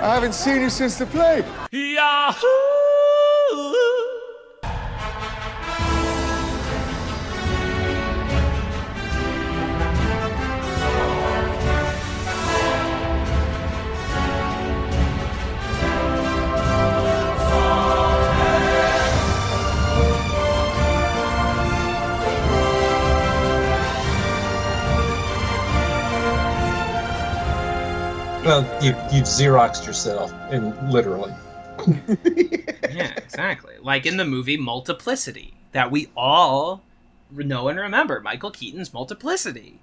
I haven't seen you since the play. Yahoo! Well, you've Xeroxed yourself, and literally. Yeah, exactly. Like in the movie Multiplicity, that we all know and remember, Michael Keaton's Multiplicity,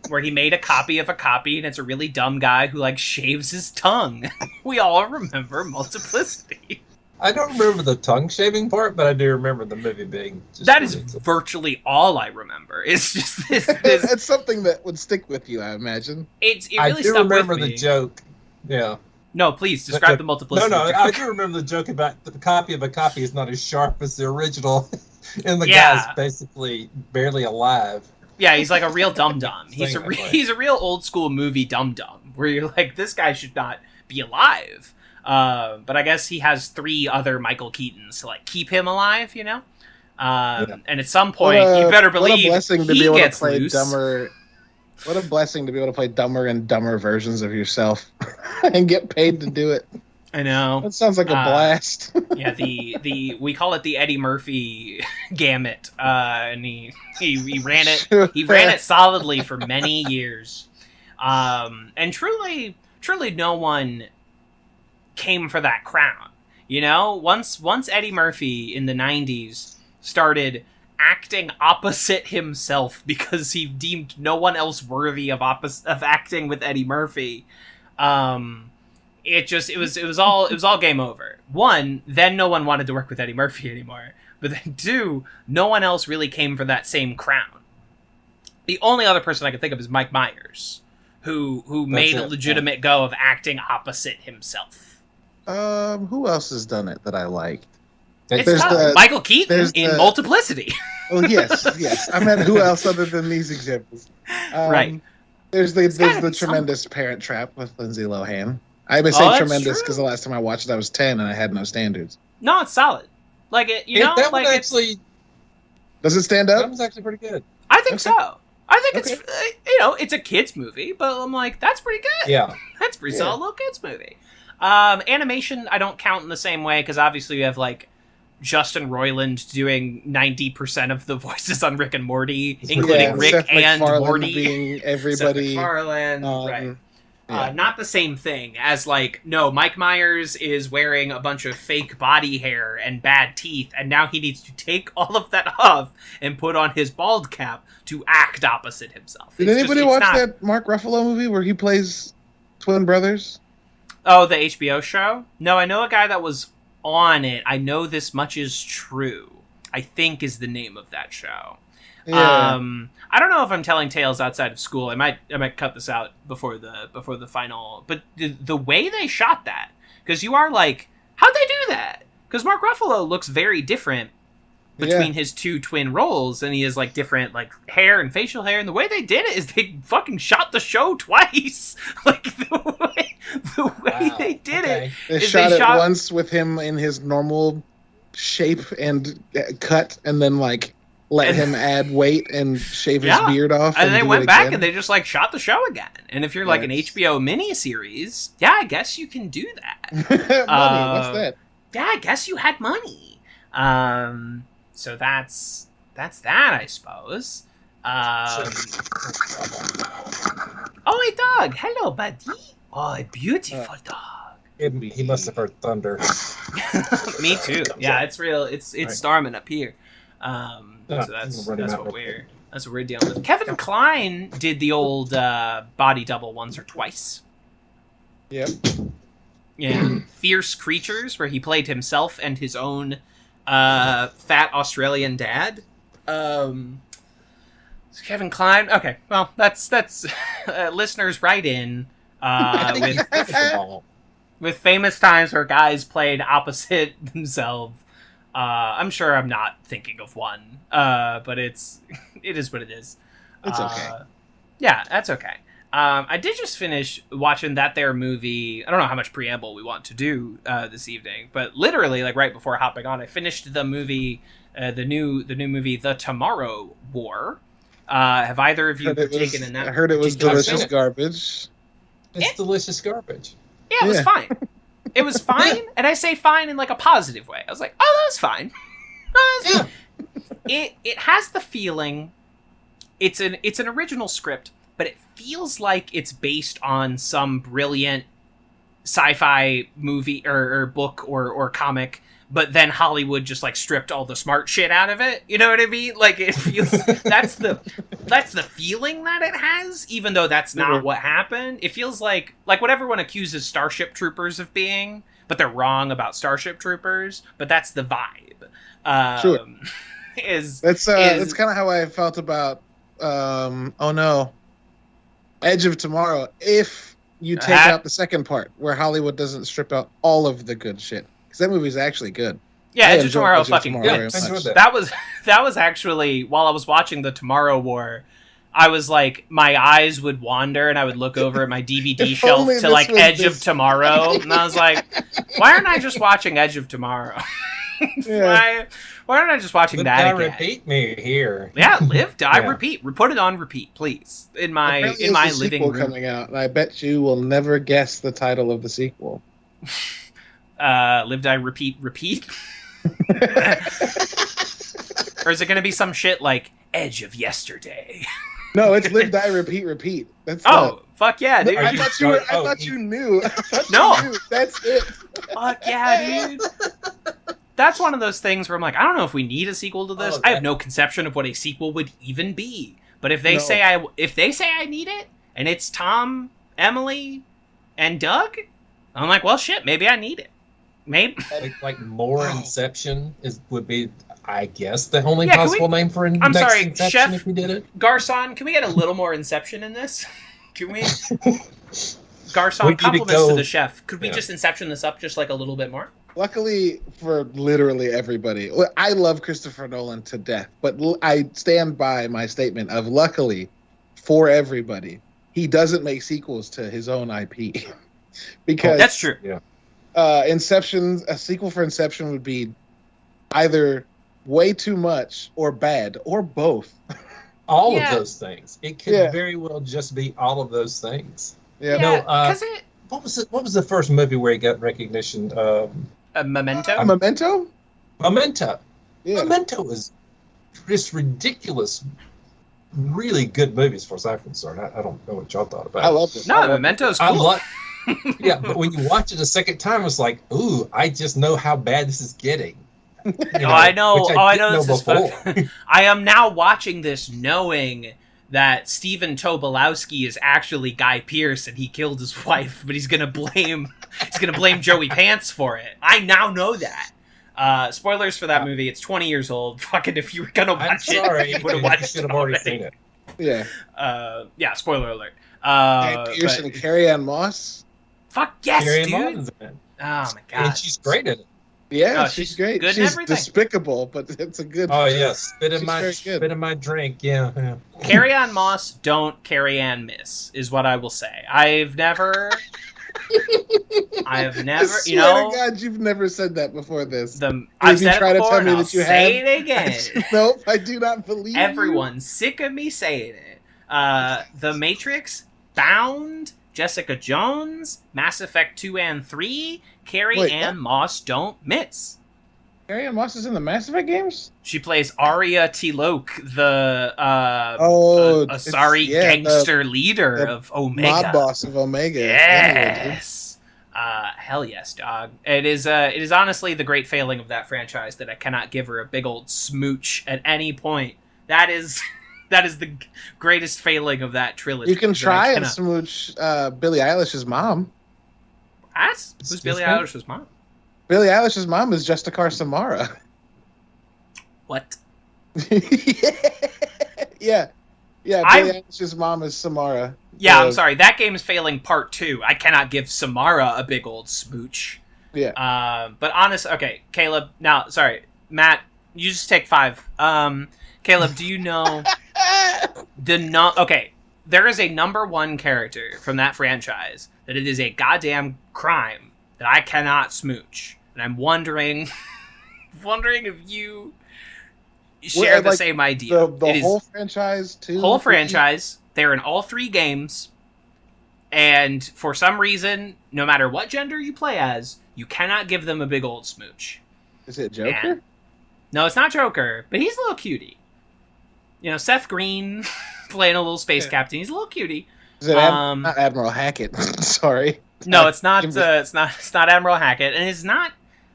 where he made a copy of a copy, and it's a really dumb guy who, like, shaves his tongue. We all remember Multiplicity. I don't remember the tongue shaving part, but I do remember the movie being just that is ridiculous. Virtually all I remember. It's just this. It's something that would stick with you, I imagine. It really I do stuck remember with me. the joke. Yeah. No, please describe the Multiplicity. No, joke. I do remember the joke about the copy of a copy is not as sharp as the original, and the Yeah. guy's basically barely alive. Yeah, he's like a real dum-dum. He's Thing, I think. he's a real old school movie dum-dum, where you're like, this guy should not be alive. But I guess he has 3 other Michael Keatons to, like, keep him alive, you know? And at some point, you better believe what a blessing to he be able to gets play loose. dumber. What a blessing to be able to play dumber and dumber versions of yourself and get paid to do it. I know. That sounds like a blast. Yeah, we call it the Eddie Murphy gamut, and he ran it. He ran it solidly for many years, and truly, no one came for that crown. You know, once Eddie Murphy in the 90s started acting opposite himself because he deemed no one else worthy of acting with Eddie Murphy, it was all game over. 1, then no one wanted to work with Eddie Murphy anymore. But then 2, no one else really came for that same crown. The only other person I can think of is Mike Myers, who made a legitimate go of acting opposite himself. Who else has done it that I liked? It's Michael Keaton in Multiplicity. Oh yes. I meant who else other than these examples? Right. There's the Tremendous Parent Trap with Lindsay Lohan. I would say tremendous because the last time I watched it, I was 10 and I had no standards. No, it's solid. Like it, you know, that like one actually does it stand up? That was actually pretty good. I think so. I think it's it's a kids movie, but I'm like, that's pretty good. Yeah, that's pretty solid little kids movie. Animation I don't count in the same way because obviously you have like Justin Roiland doing 90% of the voices on Rick and Morty, including Rick Seth and MacFarlane Morty. Being everybody. Seth MacFarlane, right. Yeah. Not the same thing as, like, no, Mike Myers is wearing a bunch of fake body hair and bad teeth, and now he needs to take all of that off and put on his bald cap to act opposite himself. Did anybody watch that Mark Ruffalo movie where he plays twin brothers? Oh, the HBO show? No, I know a guy that was on it. I know This Much Is True, I think is the name of that show. Yeah. I don't know if I'm telling tales outside of school. I might cut this out before the final. But the way they shot that, because you are like, how'd they do that? Because Mark Ruffalo looks very different between his 2 twin roles, and he has like different like hair and facial hair. And the way they did it is they fucking shot the show twice. Like the way they did it. They shot it once with him in his normal shape and cut, and then like. Let him add weight and shave his beard off. And they went back and they just like shot the show again. And if you're like an HBO miniseries, I guess you can do that. Money, what's that? Yeah, I guess you had money. So that's that, I suppose. Oh, a dog. Hello, buddy. Oh, a beautiful dog. He must have heard thunder. Me too. Yeah, it's real. It's storming up here. So that's what we're dealing with. Kevin Kline did the old body double once or twice. Yep. Yeah, Fierce Creatures, where he played himself and his own fat Australian dad. Kevin Kline. Okay, well that's listeners write in with famous times where guys played opposite themselves. I'm sure I'm not thinking of one, but it is what it is. It's okay. Yeah, that's okay. I did just finish watching that there movie. I don't know how much preamble we want to do this evening, but literally, like right before hopping on, I finished the movie, the new movie, The Tomorrow War. Have either of you partaken in that? I heard it was delicious garbage. It's delicious garbage. Yeah, it was fine. It was fine, and I say fine in like a positive way. I was like, oh, that was fine. It has the feeling. It's an original script, but it feels like it's based on some brilliant sci-fi movie or book or comic, but then Hollywood just like stripped all the smart shit out of it. You know what I mean? Like it feels that's the feeling that it has, even though that's not what happened. It feels like what everyone accuses Starship Troopers of being, but they're wrong about Starship Troopers. But that's the vibe. Sure. That's kind of how I felt about Edge of Tomorrow. If you take out the second part where Hollywood doesn't strip out all of the good shit, because that movie's actually good. Yeah, Edge of Tomorrow fucking good. That was actually, while I was watching The Tomorrow War, I was like, my eyes would wander and I would look over at my DVD shelf to like Edge of Tomorrow, and I was like, why aren't I just watching Edge of Tomorrow? Why aren't I just watching that again? Repeat me here. Yeah, live, die, repeat. Put it on repeat, please. In my living room. Coming out, and I bet you will never guess the title of the sequel. Live, die, repeat. Or is it going to be some shit like Edge of Yesterday? No, it's Live, Die, Repeat. That's fuck yeah, dude! I thought you knew. No, that's it. Fuck yeah, dude! That's one of those things where I'm like, I don't know if we need a sequel to this. I have no conception of what a sequel would even be. But if they say I need it, and it's Tom, Emily, and Doug, I'm like, well, shit, maybe I need it. Maybe like more Inception would be, I guess, the only possible name for I'm sorry, Inception Chef if we did it. Garcon, can we get a little more Inception in this? Can we? Garcon, compliments to the chef. Could we just Inception this up just like a little bit more? Luckily for literally everybody, I love Christopher Nolan to death, but I stand by my statement of luckily for everybody, he doesn't make sequels to his own IP. Because that's true. Yeah. A sequel for Inception would be either way too much or bad or both. All of those things. It could very well just be all of those things. Yeah. What was the first movie where he got recognition? Memento. Memento. Yeah. Memento is just ridiculous. Really good movie as far as I'm concerned. I don't know what y'all thought about it. I love it. No, Memento's cool. But when you watch it a second time, it's like, ooh, I just know how bad this is getting. I know this is fun. I am now watching this knowing that Stephen Tobolowsky is actually Guy Pearce and he killed his wife, but he's gonna blame Joey Pants for it. I now know that. Spoilers for that movie. It's 20 years old. Fucking if you were gonna watch you would have watched it already. Seen it. Yeah. Spoiler alert. Guy Pearce and Carrie-Anne Moss. Fuck yes, Carrie-Anne dude. Moss. Oh my god. And she's great in it. Yeah, she's great. Good she's despicable, but it's a good. Oh yes, spit in my drink. Yeah. Carrie-Anne Moss, don't Carrie-Anne miss, is what I will say. I've never. I swear to God, you've never said that before this. I've said it before, and I'll say it again. Nope, I do not believe Everyone's sick of me saying it. The Matrix, Bound, Jessica Jones, Mass Effect 2 and 3, Carrie-Anne Moss don't miss. Carrie-Anne Moss is in the Mass Effect games? She plays Arya T'Loak, the gangster leader of Omega. Mob boss of Omega. Yes. Hell yes, dog. It is honestly the great failing of that franchise that I cannot give her a big old smooch at any point. That is the greatest failing of that trilogy. You can try and smooch Billie Eilish's mom. Who's Billie Eilish's mom? Billie Eilish's mom is Justicar Samara. What? Yeah. Billie Eilish's mom is Samara. Yeah, I'm sorry. That game's failing part 2. I cannot give Samara a big old smooch. Yeah. But okay, Caleb. Now, sorry, Matt. You just take 5. Caleb, do you know Okay, there is a number one character from that franchise that it is a goddamn crime that I cannot smooch. And I'm wondering if you share the same idea. The whole franchise, too? Whole franchise. They're in all 3 games. And for some reason, no matter what gender you play as, you cannot give them a big old smooch. Is it Joker? And, no, it's not Joker, but he's a little cutie. You know, Seth Green playing a little space captain. He's a little cutie. Is it not Admiral Hackett? Sorry. No, it's not. It's not Admiral Hackett, and it's not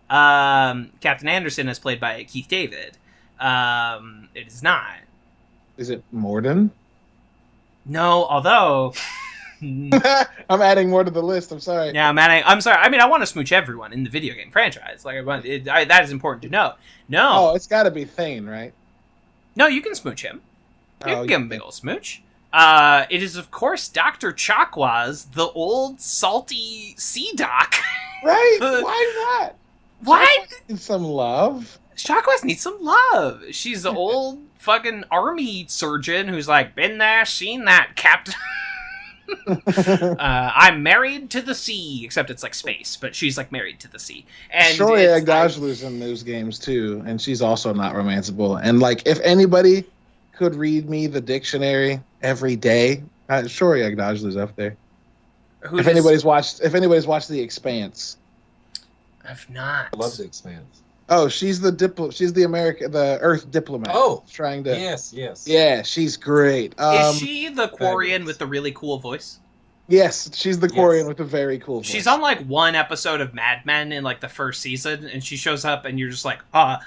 Captain Anderson, as played by Keith David. It is not. Is it Morden? No, although I'm adding more to the list. I'm sorry. Yeah, I'm sorry. I mean, I want to smooch everyone in the video game franchise. Like, that is important to know. No. Oh, it's got to be Thane, right? No, you can smooch him. You can give him a big old smooch. It is, of course, Dr. Chakwas, the old salty sea doc. Right? Why not? What? Need some love. Chakwas needs some love. She's the old fucking army surgeon who's like, been there, seen that, Captain. I'm married to the sea, except it's like space, but she's like married to the sea. And Shoria Agdajlu's in those games too, and she's also not romanceable. And like, if anybody could read me the dictionary every day, Shoria Agdajlu's up there. If anybody's watched The Expanse, I've not. I love The Expanse. Oh, she's the the Earth diplomat. Oh, trying to. Yes. Yeah, she's great. Is she the Quarian with the really cool voice? Yes, she's the Quarian with a very cool voice. She's on like one episode of Mad Men in like the first season, and she shows up, and you're just like, my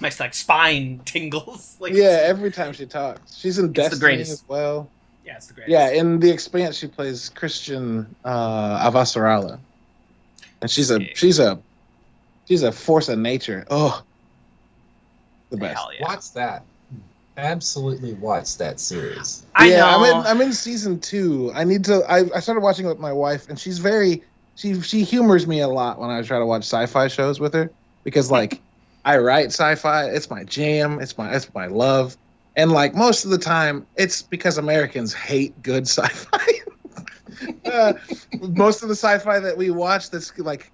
like spine tingles. Like, yeah, every time she talks, she's in Destiny as well. Yeah, it's the greatest. Yeah, in The Expanse, she plays Christian Avasarala, and she's a force of nature. Oh, the best. Hell yeah. Watch that. Absolutely watch that series. I know. I'm in season 2. I started watching it with my wife, and she humors me a lot when I try to watch sci-fi shows with her, because like I write sci-fi, it's my jam, it's my love, and like most of the time it's because Americans hate good sci-fi. Most of the sci-fi that we watch that's like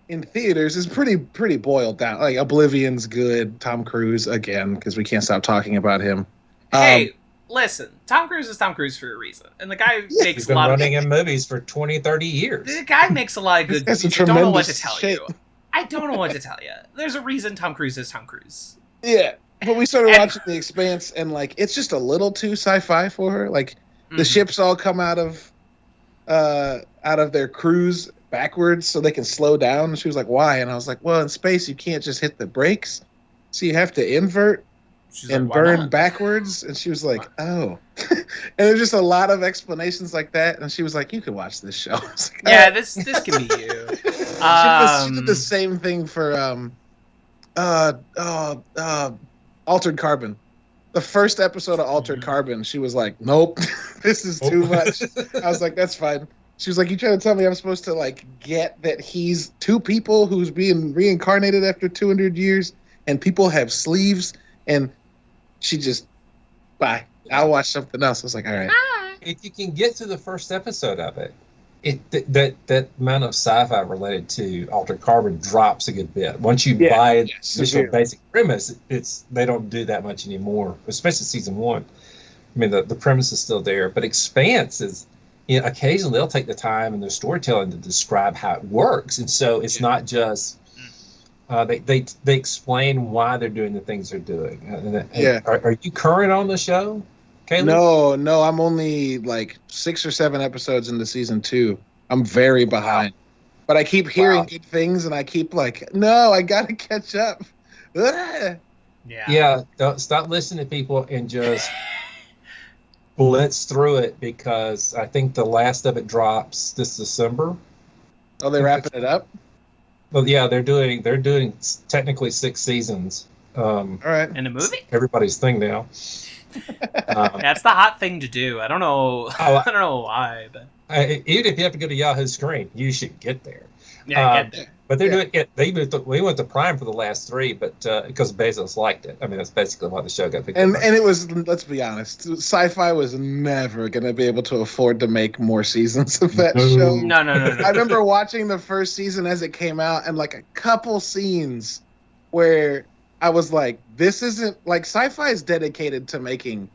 in theaters is pretty boiled down. Like Oblivion's good. Tom Cruise again, because we can't stop talking about him. Hey, listen, Tom Cruise is Tom Cruise for a reason, and the guy makes a lot of. He's been running in movies for 20, 30 years. The guy makes a lot of good movies. I don't know what to tell you. I don't know what to tell you. There's a reason Tom Cruise is Tom Cruise. Yeah, but we started watching The Expanse, and like it's just a little too sci-fi for her. Like the ships all come out of their cruise backwards so they can slow down. And she was like, why? And I was like, well, in space you can't just hit the brakes, so you have to invert and burn backwards. And she was like, oh. And there's just a lot of explanations like that, and she was like, you can watch this show. Like, yeah, this can be you. She did the same thing for Altered Carbon. The first episode of Altered Carbon, she was like, nope, this is too much. I was like, that's fine. She was like, you trying to tell me I'm supposed to like get that he's two people who's being reincarnated after 200 years, and people have sleeves? And she just, bye. I'll watch something else. I was like, all right. If you can get to the first episode of it, that amount of sci-fi related to Altered Carbon drops a good bit. Once you buy the initial basic premise, they don't do that much anymore, especially season 1. I mean, the premise is still there, but Expanse is, occasionally they'll take the time in their storytelling to describe how it works, and so it's not just they explain why they're doing the things they're doing. Are you current on the show, Caleb? No, I'm only like 6 or 7 episodes into season 2. I'm very behind, but I keep hearing good things, and I keep like, no, I gotta catch up. Don't stop listening to people and just blitz through it, because I think the last of it drops this December. Oh, they're wrapping it up? Well, yeah, they're doing technically 6 seasons. All right. In a movie? Everybody's thing now. That's the hot thing to do. I don't know why, but even if you have to go to Yahoo Screen, you should get there. Yeah, get there. But they're doing it. We went to Prime for the last 3, but because Bezos liked it. I mean, that's basically why the show got picked up. And it was, let's be honest, Sci-Fi was never going to be able to afford to make more seasons of that show. No. I remember watching the first season as it came out, and like a couple scenes where I was like, this isn't like Sci-Fi is dedicated to making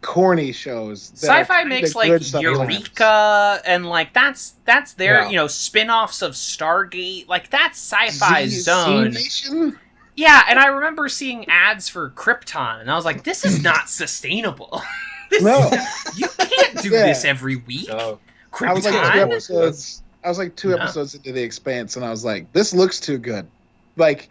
corny shows. Sci-Fi makes like Eureka, and like that's their spin-offs of Stargate. Like that's Sci-Fi's zone. Yeah, and I remember seeing ads for Krypton, and I was like, this is not sustainable. You can't do this every week. No. Krypton. I was like 2 episodes into The Expanse, and I was like, this looks too good. Like,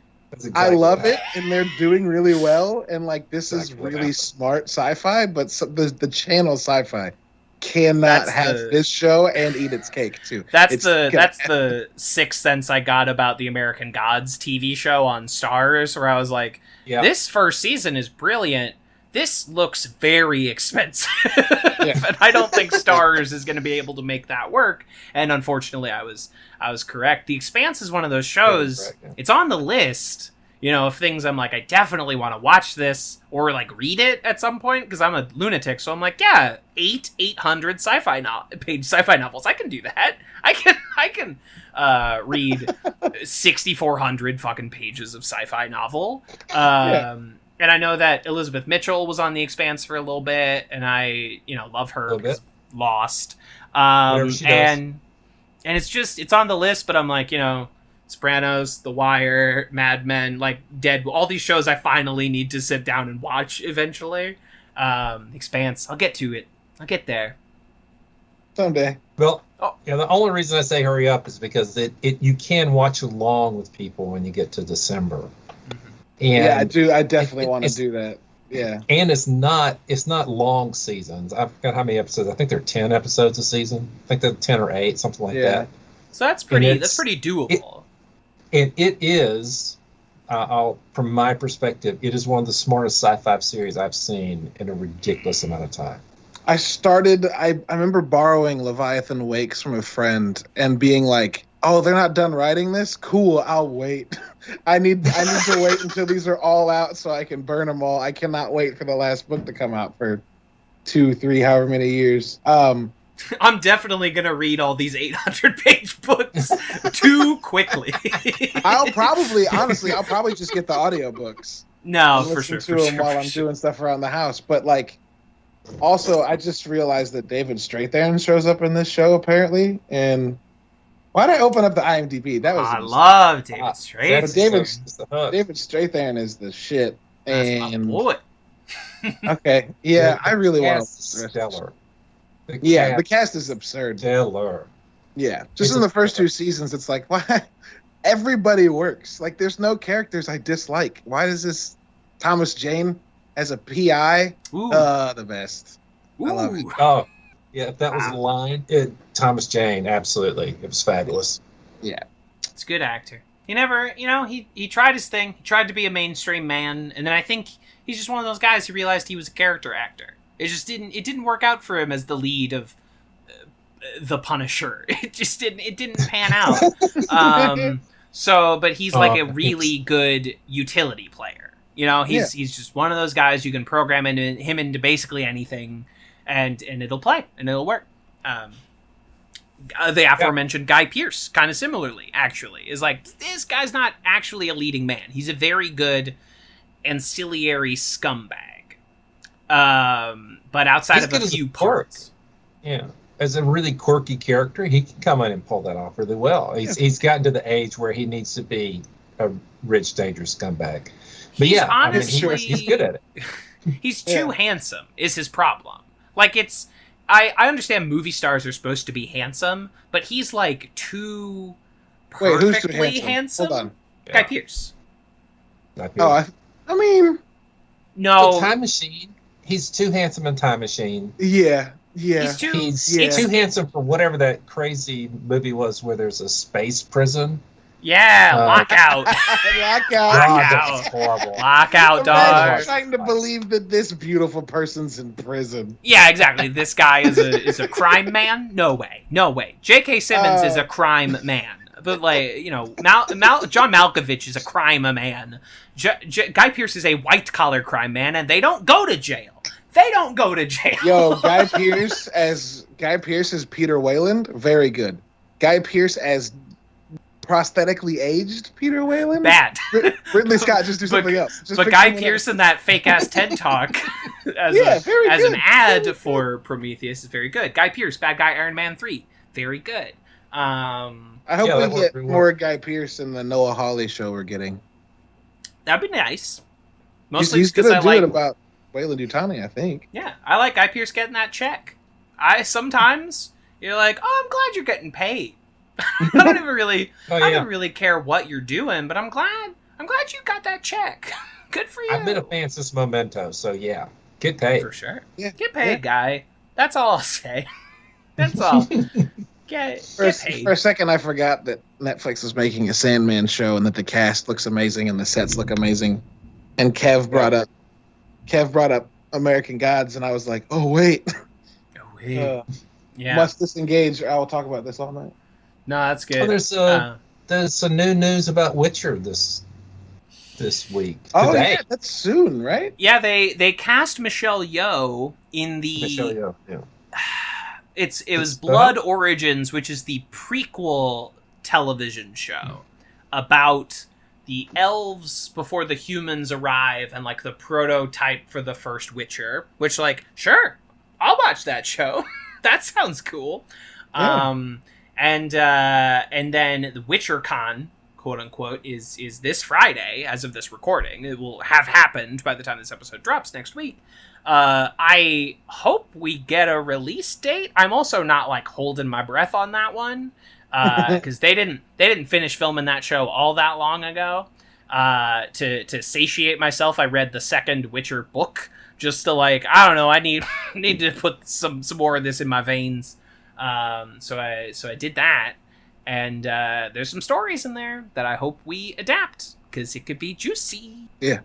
I love it, and they're doing really well, and like this is really smart sci-fi, but the channel Sci-Fi cannot have this show and eat its cake too. That's the sixth sense I got about the American Gods TV show on Starz, where I was like, this first season is brilliant. This looks very expensive, and I don't think Starz is going to be able to make that work. And unfortunately, I was correct. The Expanse is one of those shows. It's on the list, of things I'm like, I definitely want to watch this or like read it at some point because I'm a lunatic. So I'm like, 800 page sci-fi novels. I can do that. I can read 6,400 fucking pages of sci-fi novel. And I know that Elizabeth Mitchell was on The Expanse for a little bit, and I, love her because Lost. And it's on the list, but I'm like, Sopranos, The Wire, Mad Men, like Deadwood, all these shows I finally need to sit down and watch eventually. Expanse, I'll get to it. I'll get there. Someday. Well, the only reason I say hurry up is because you can watch along with people when you get to December. And I definitely want to do that. Yeah. And it's not long seasons. I forgot how many episodes. I think there are 10 episodes a season. I think they're 10 or 8, something like that. So that's pretty doable. It is, from my perspective, it is one of the smartest sci-fi series I've seen in a ridiculous amount of time. I remember borrowing Leviathan Wakes from a friend and being like, oh, they're not done writing this? Cool, I'll wait. I need to wait until these are all out so I can burn them all. I cannot wait for the last book to come out for 2, 3, however many years. I'm definitely going to read all these 800-page books too quickly. I'll probably just get the audiobooks. No, for sure. Listen to them while I'm doing stuff around the house. But, like, also, I just realized that David Strathairn shows up in this show, apparently, and... Why'd I open up the IMDb? I love David Strathairn. David Strathairn is the shit. That's my boy. Okay, I really want to. Stellar. The cast is absurd. Stellar. Yeah, just in the first 2 seasons, it's like, why? Everybody works. Like, there's no characters I dislike. Why does this Thomas Jane as a PI? The best. I love it. Oh. Yeah, if that was a line, Thomas Jane, absolutely. It was fabulous. Yeah. It's a good actor. He never, he tried his thing. He tried to be a mainstream man, and then I think he's just one of those guys who realized he was a character actor. It didn't work out for him as the lead of The Punisher. It didn't pan out. But he's like a really good utility player. He's just one of those guys you can program him into basically anything. And it'll play, and it'll work. The aforementioned Guy Pearce, kind of similarly, actually, is like, this guy's not actually a leading man. He's a very good ancillary scumbag. But outside of a few parts. Yeah. As a really quirky character, he can come in and pull that off really well. He's gotten to the age where he needs to be a rich, dangerous scumbag. But he's good at it. He's too handsome, is his problem. Like, I understand movie stars are supposed to be handsome, but he's, like, too perfectly who's too handsome. Hold on. Guy Pearce. I mean... No. The Time Machine, he's too handsome in Time Machine. Yeah. He's too handsome for whatever that crazy movie was where there's a space prison. Yeah, Lockout. Lockout. Horrible. Lockout, dog. I'm trying to believe that this beautiful person's in prison. Yeah, exactly. This guy is a crime man? No way. J.K. Simmons is a crime man. but like, you know, John Malkovich is a crime man. Guy Pearce is a white collar crime man, and they don't go to jail. Yo, Guy Pearce as Peter Wayland, very good. Guy Pearce as prosthetically aged Peter Wayland, bad. Ridley Scott, just do something else. But Guy Pearce in that fake ass TED Talk as an ad for Prometheus is very good. Guy Pearce, bad guy Iron Man 3, very good. I hope we get more Guy Pearce in the Noah Hawley show we're getting. That'd be nice. Mostly he's gonna do it about Weyland-Yutani, I think. Yeah, I like Guy Pearce getting that check. Sometimes you're like, oh, I'm glad you're getting paid. I don't even really care what you're doing, but I'm glad you got that check. Good for you. I've been a fan since Memento, so yeah, get paid for sure. Yeah. Get paid, guy. That's all I'll say. That's all. Get paid. For a second, I forgot that Netflix was making a Sandman show and that the cast looks amazing and the sets look amazing. And Kev brought up American Gods, and I was like, oh wait. Yeah. Must disengage. I will talk about this all night. No, that's good. Oh, there's some new news about Witcher this week. Oh yeah, that's soon, right? Yeah, they cast Michelle Yeoh in the Michelle Yeoh. Yeah. It was Blood Origins, which is the prequel television show about the elves before the humans arrive and like the prototype for the first Witcher. Which, like, sure, I'll watch that show. That sounds cool. Yeah. And then the WitcherCon, quote unquote, is this Friday as of this recording. It will have happened by the time this episode drops next week. I hope we get a release date. I'm also not like holding my breath on that one because they didn't finish filming that show all that long ago. To satiate myself, I read the second Witcher book just to like, I don't know, I need to put some more of this in my veins. So I did that, and there's some stories in there that I hope we adapt because it could be juicy. Yeah.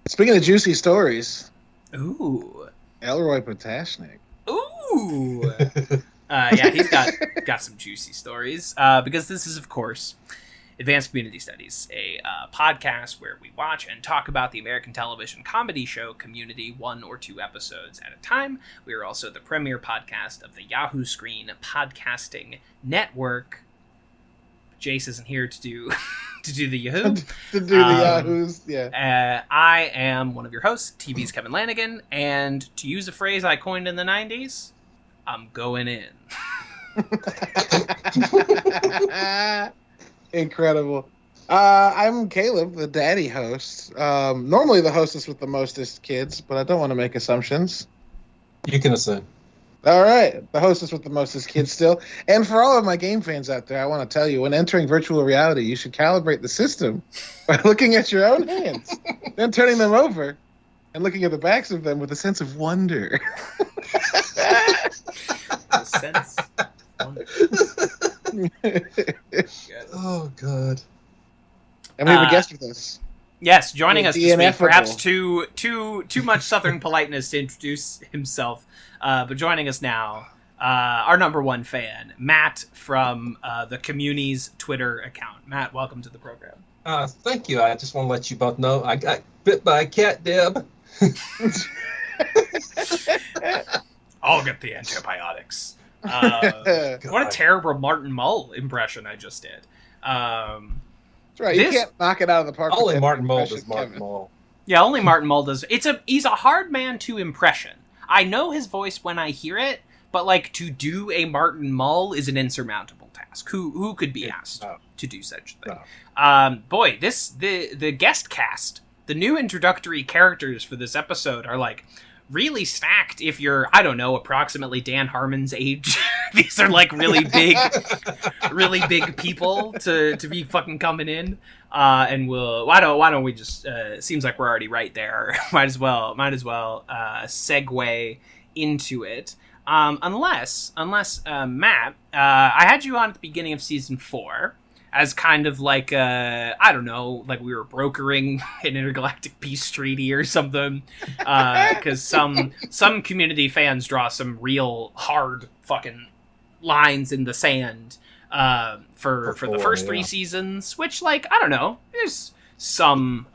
Speaking of juicy stories, ooh, Elroy Patashnik. Ooh, yeah, he's got some juicy stories. Because this is, of course, Advanced Community Studies, a podcast where we watch and talk about the American television comedy show Community 1 or 2 episodes at a time. We are also the premier podcast of the Yahoo Screen Podcasting Network. Jace isn't here to do the Yahoo. to do the Yahoos, yeah. I am one of your hosts, TV's Kevin Lanigan, and to use a phrase I coined in the 90s, I'm going in. Incredible. I'm Caleb, the daddy host. Normally the hostess with the mostest kids, but I don't want to make assumptions. You can assume. All right, the hostess with the mostest kids still. And for all of my game fans out there, I want to tell you, when entering virtual reality, you should calibrate the system by looking at your own hands, then turning them over and looking at the backs of them with a sense of wonder. A sense of wonder. Oh, God. And we have a guest with us. Yes, joining us this week, perhaps too much Southern politeness to introduce himself, but joining us now, our number one fan, Matt from the Communiess Twitter account. Matt, welcome to the program. Thank you. I just want to let you both know I got bit by a cat, Deb. I'll get the antibiotics. What a terrible Martin Mull impression I just did. That's right. You can't knock it out of the park. Only Martin Mull does Martin Mull. Yeah, only Martin Mull does. He's a hard man to impression. I know his voice when I hear it, but like to do a Martin Mull is an insurmountable task. Who could be asked to do such a thing? Boy, the guest cast, the new introductory characters for this episode are like really stacked. If you're, I don't know, approximately Dan Harmon's age, these are like really big people to be fucking coming in. And why don't we just? Seems like we're already right there. might as well segue into it. Unless Matt, I had you on at the beginning of season 4. As kind of like, I don't know, like we were brokering an intergalactic peace treaty or something. Because some Community fans draw some real hard fucking lines in the sand for the first 3 seasons, which, like, I don't know, there's some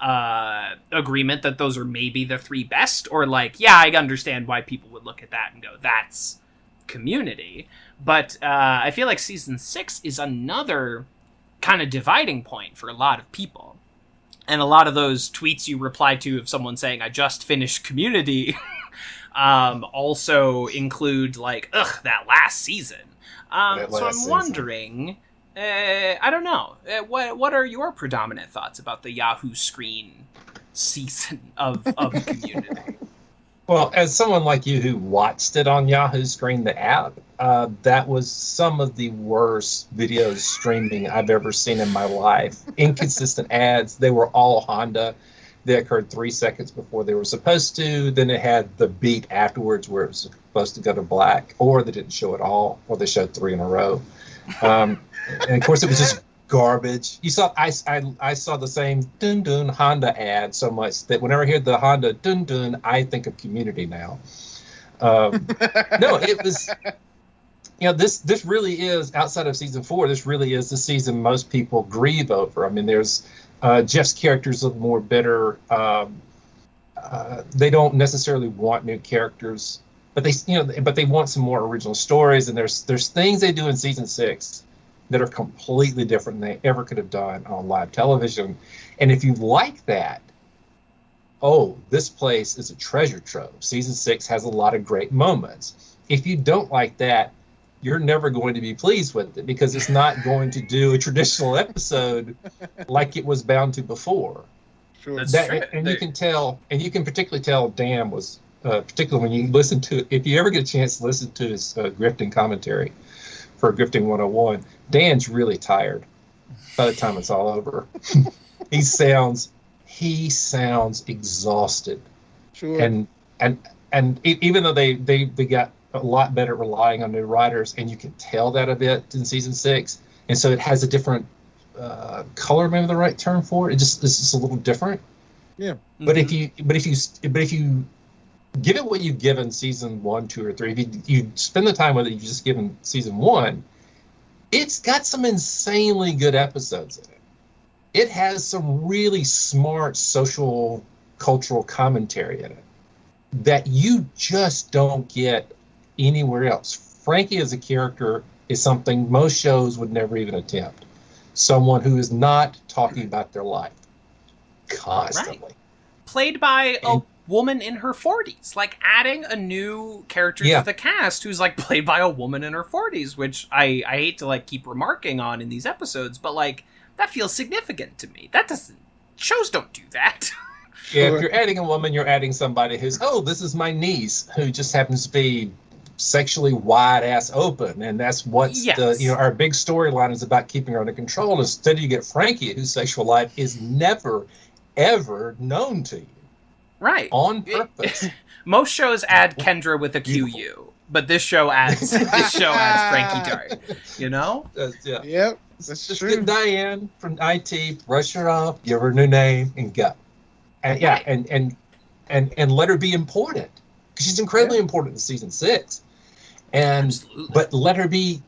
agreement that those are maybe the 3 best, or like, yeah, I understand why people would look at that and go, that's Community. But I feel like season 6 is another kind of dividing point for a lot of people. And a lot of those tweets you reply to of someone saying, I just finished Community, also include, like, ugh, that last season. So I'm wondering, I don't know, what are your predominant thoughts about the Yahoo Screen season of Community? Well, as someone like you who watched it on Yahoo Screen, the app, that was some of the worst videos streaming I've ever seen in my life. Inconsistent ads. They were all Honda. They occurred 3 seconds before they were supposed to. Then it had the beat afterwards where it was supposed to go to black, or they didn't show it all, or they showed 3 in a row. And of course, it was just garbage. You saw, I saw the same dun dun Honda ad so much that whenever I hear the Honda dun dun, I think of Community now. No, it was, this really is, outside of season 4, this really is the season most people grieve over. I mean, there's Jeff's characters look more bitter. They don't necessarily want new characters, but they want some more original stories. And there's things they do in season 6 that are completely different than they ever could have done on live television. And if you like that, this place is a treasure trove. Season 6 has a lot of great moments. If you don't like that, you're never going to be pleased with it, because it's not going to do a traditional episode like it was bound to before. Sure. And you can tell, and you can particularly tell Dan was, particularly when you listen to, if you ever get a chance to listen to his grifting commentary for Grifting 101, Dan's really tired by the time it's all over. He sounds exhausted. Sure. And even though they got a lot better at relying on new writers, and you can tell that a bit in season 6, and so it has a different color, maybe the right term for it. It's just a little different. Yeah. But if you give it what you give in season 1, 2, or 3, if you spend the time with it, you just given season 1, it's got some insanely good episodes in it. It has some really smart social, cultural commentary in it that you just don't get anywhere else. Frankie as a character is something most shows would never even attempt. Someone who is not talking about their life constantly. Right. Played by a woman in her 40s. Like, adding a new character to the cast who's, like, played by a woman in her 40s, which I hate to, like, keep remarking on in these episodes, but, like, that feels significant to me. Shows don't do that. Yeah, if you're adding a woman, you're adding somebody who's, this is my niece, who just happens to be sexually wide-ass open, and that's what's our big storyline is about, keeping her under control. Instead, you get Frankie, whose sexual life is never, ever known to you. Right. On purpose. Most shows add Kendra with a QU, but this show adds Frankie Dart. You know? Yep. That's just true. Get Diane from IT, brush her off, give her a new name, and go. And and let her be important, because she's incredibly important in season 6. But let her be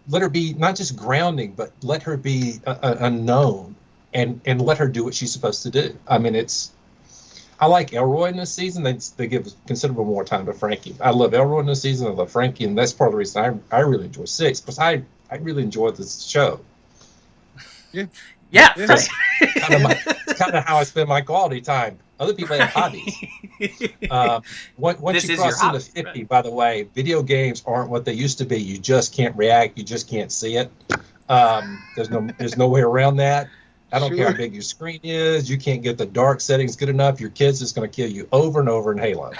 not just grounding, but let her be unknown, and let her do what she's supposed to do. I mean, I like Elroy in this season. They give considerable more time to Frankie. I love Elroy in this season. I love Frankie, and that's part of the reason I really enjoy 6, because I really enjoy this show. Yeah. That's kind of how I spend my quality time. Other people have hobbies. Once you cross into 50, right? By the way, video games aren't what they used to be. You just can't react. You just can't see it. There's no way around that. I don't care how big your screen is. You can't get the dark settings good enough. Your kid's just going to kill you over and over in Halo.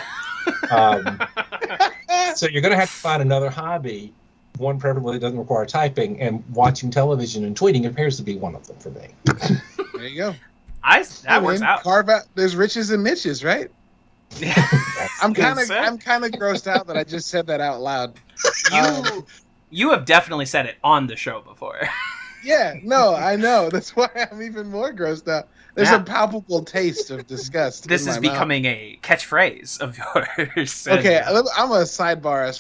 So you're going to have to find another hobby. One preferably doesn't require typing, and watching television and tweeting appears to be one of them for me. There you go. That works out. Carve out. There's riches and niches, right? Yeah. I'm kind of grossed out that I just said that out loud. You have definitely said it on the show before. Yeah, no, I know. That's why I'm even more grossed out. There's a palpable taste of disgust. This is becoming a catchphrase of yours. Okay, I'm a sideline us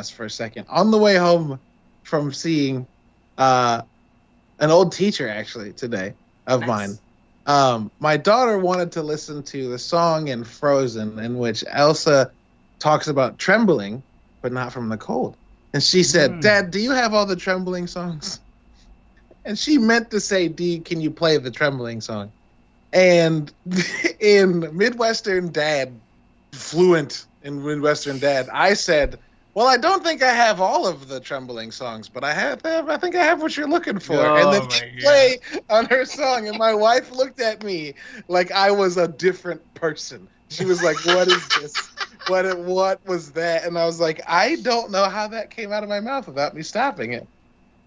for a second. On the way home from seeing an old teacher actually today of mine. My daughter wanted to listen to the song in Frozen in which Elsa talks about trembling, but not from the cold. And she said, Dad, do you have all the trembling songs? And she meant to say, can you play the trembling song? And in Midwestern Dad, fluent in Midwestern Dad, I said, well, I don't think I have all of the trembling songs, but I think I have what you're looking for. And then she play on her song, and my wife looked at me like I was a different person. She was like, what is this? What was that? And I was like, I don't know how that came out of my mouth without me stopping it.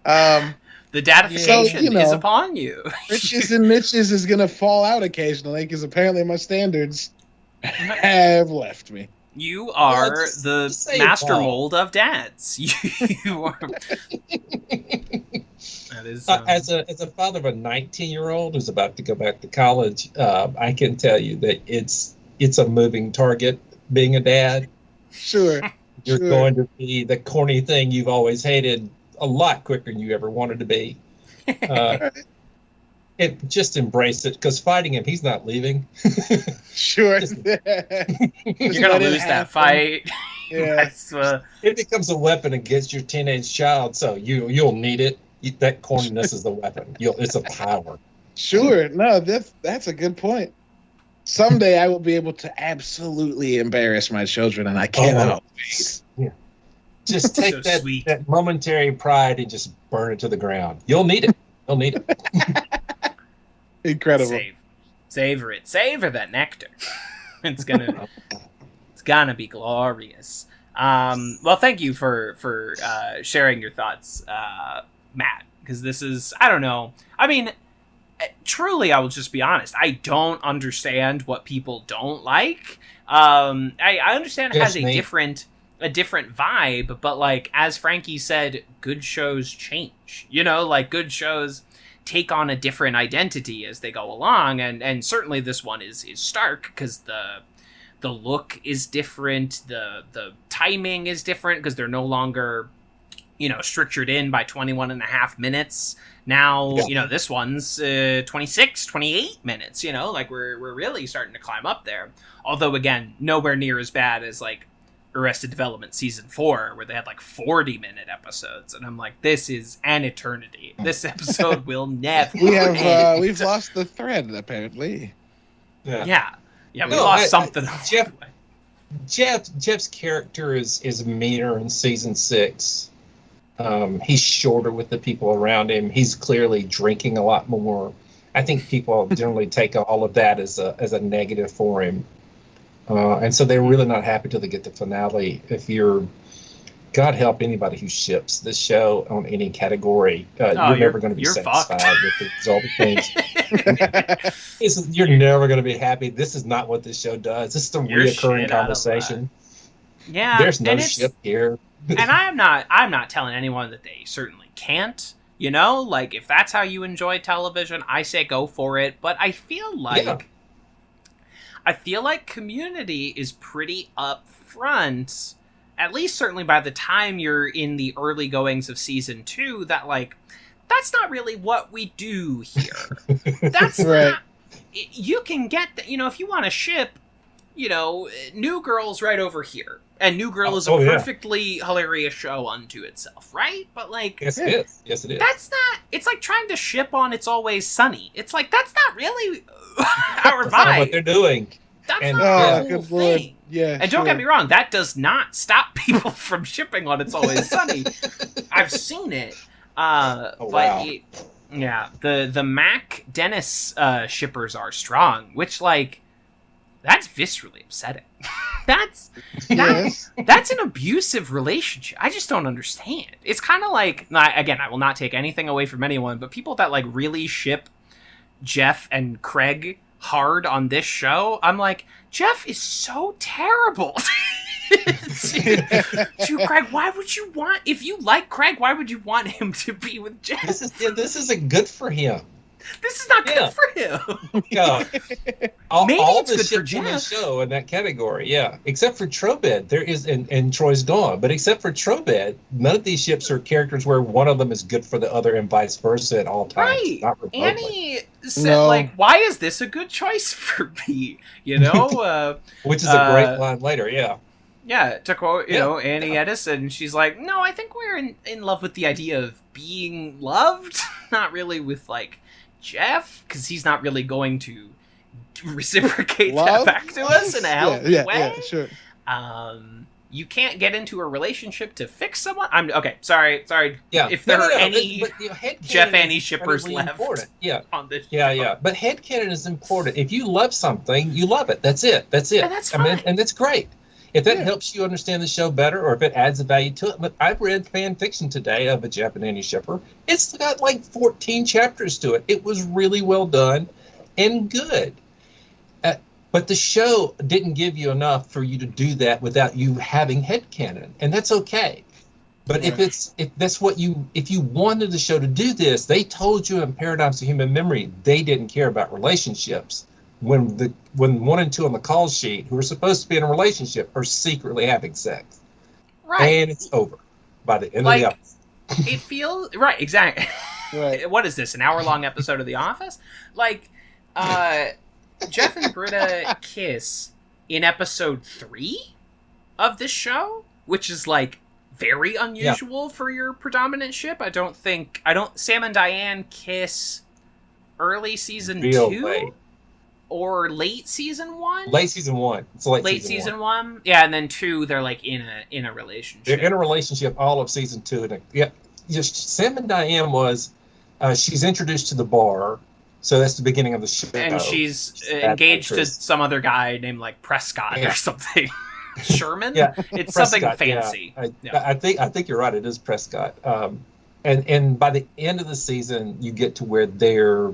The datification is upon you. Riches and niches is going to fall out occasionally because apparently my standards have left me. You are the master mold of dads. You are. That is, as a father of a 19-year-old who's about to go back to college, I can tell you that it's a moving target being a dad. Sure. You're going to be the corny thing you've always hated a lot quicker than you ever wanted to be. Just embrace it, because fighting him, he's not leaving. Sure. You're going to lose that fight. Yeah. It becomes a weapon against your teenage child, so you'll need it. That corniness is the weapon. It's a power. Sure. No, that's a good point. Someday I will be able to absolutely embarrass my children, and I cannot wait. Yeah. Just take that momentary pride and just burn it to the ground. You'll need it. You'll need it. Incredible. Savor it. Savor that nectar. It's gonna be glorious. Well, thank you for sharing your thoughts, Matt. Because this is, I don't know. I mean, truly, I will just be honest. I don't understand what people don't like. I understand it has a different vibe, but like as Frankie said, good shows change. Like good shows take on a different identity as they go along, and certainly this one is stark because the look is different, the timing is different because they're no longer structured in by 21 and a half minutes. Now, this one's 26, 28 minutes, like we're really starting to climb up there. Although, again, nowhere near as bad as, like, Arrested Development Season 4, where they had, like, 40-minute episodes. And I'm like, this is an eternity. This episode will never end. We've lost the thread, apparently. Yeah, we lost something. Jeff's character is meaner in Season 6. He's shorter with the people around him. He's clearly drinking a lot more. I think people generally take all of that as a negative for him. And so they're really not happy till they get the finale. God help anybody who ships this show on any category. You're never going to be satisfied with the result of things. You're never going to be happy. This is not what this show does. This is a reoccurring conversation. Yeah, there's no ship here. And I'm not telling anyone that they certainly can't. Like if that's how you enjoy television, I say go for it. But I feel like Community is pretty upfront, at least certainly by the time you're in the early goings of Season 2, that like that's not really what we do here. That's right. Not. You can get if you want to ship, New Girl's right over here. And New Girl is a perfectly hilarious show unto itself, right? But like, yes, it is. Yes, it is. That's not. It's like trying to ship on It's Always Sunny. It's like that's not really our vibe. That's not what they're doing. That's not the whole thing. Yeah, and don't get me wrong, that does not stop people from shipping on It's Always Sunny. I've seen it. But the Mac Dennis shippers are strong, which like that's viscerally upsetting. That's an abusive relationship. I just don't understand. It's kind of like, again, I will not take anything away from anyone, but people that like really ship Jeff and Craig hard on this show, I'm like, Jeff is so terrible. To Craig, why would you want, if you like Craig, why would you want him to be with Jeff? This isn't good for him. This is not good for him. Yeah. Maybe all it's the good for ships in the Jeff. show in that category, yeah. Except for Trobed, there is, and Troy's gone. But except for Trobed, none of these ships are characters where one of them is good for the other and vice versa at all times. Right. Not remotely. Annie said, like, why is this a good choice for me? You know? Which is a great line later, yeah. Yeah, to quote, Annie Edison, she's like, no, I think we're in love with the idea of being loved, not really with, like, Jeff, because he's not really going to reciprocate that back to us in a healthy way. Yeah, sure. You can't get into a relationship to fix someone. I'm sorry. Yeah. If there are any Jeff Annie shippers left on this show. Yeah. But headcanon is important. If you love something, you love it. That's it. And that's fine. And that's great. If that helps you understand the show better, or if it adds a value to it. But I've read fan fiction today of a Jeff and Annie shipper. It's got like 14 chapters to it. It was really well done and good. But the show didn't give you enough for you to do that without you having headcanon, and that's okay. But if you wanted the show to do this, they told you in Paradigms of Human Memory they didn't care about relationships. When 1 and 2 on the call sheet, who are supposed to be in a relationship, are secretly having sex, right? And it's over by the end of the episode. It feels right, exactly. Right. What is this? An hour-long episode of The Office? Like, Jeff and Britta kiss in episode 3 of this show, which is like very unusual for your predominant ship. Sam and Diane kiss early season 2 late. Or late season 1. Late season 1. It's late season 1. Yeah, and then 2 they're like in a relationship. They're in a relationship all of season 2, and Sam and Diane was she's introduced to the bar. So that's the beginning of the show. And she's engaged to some other guy named like Prescott or something. Sherman? Yeah. It's Prescott, something fancy. I think you're right. It is Prescott. And by the end of the season, you get to where they're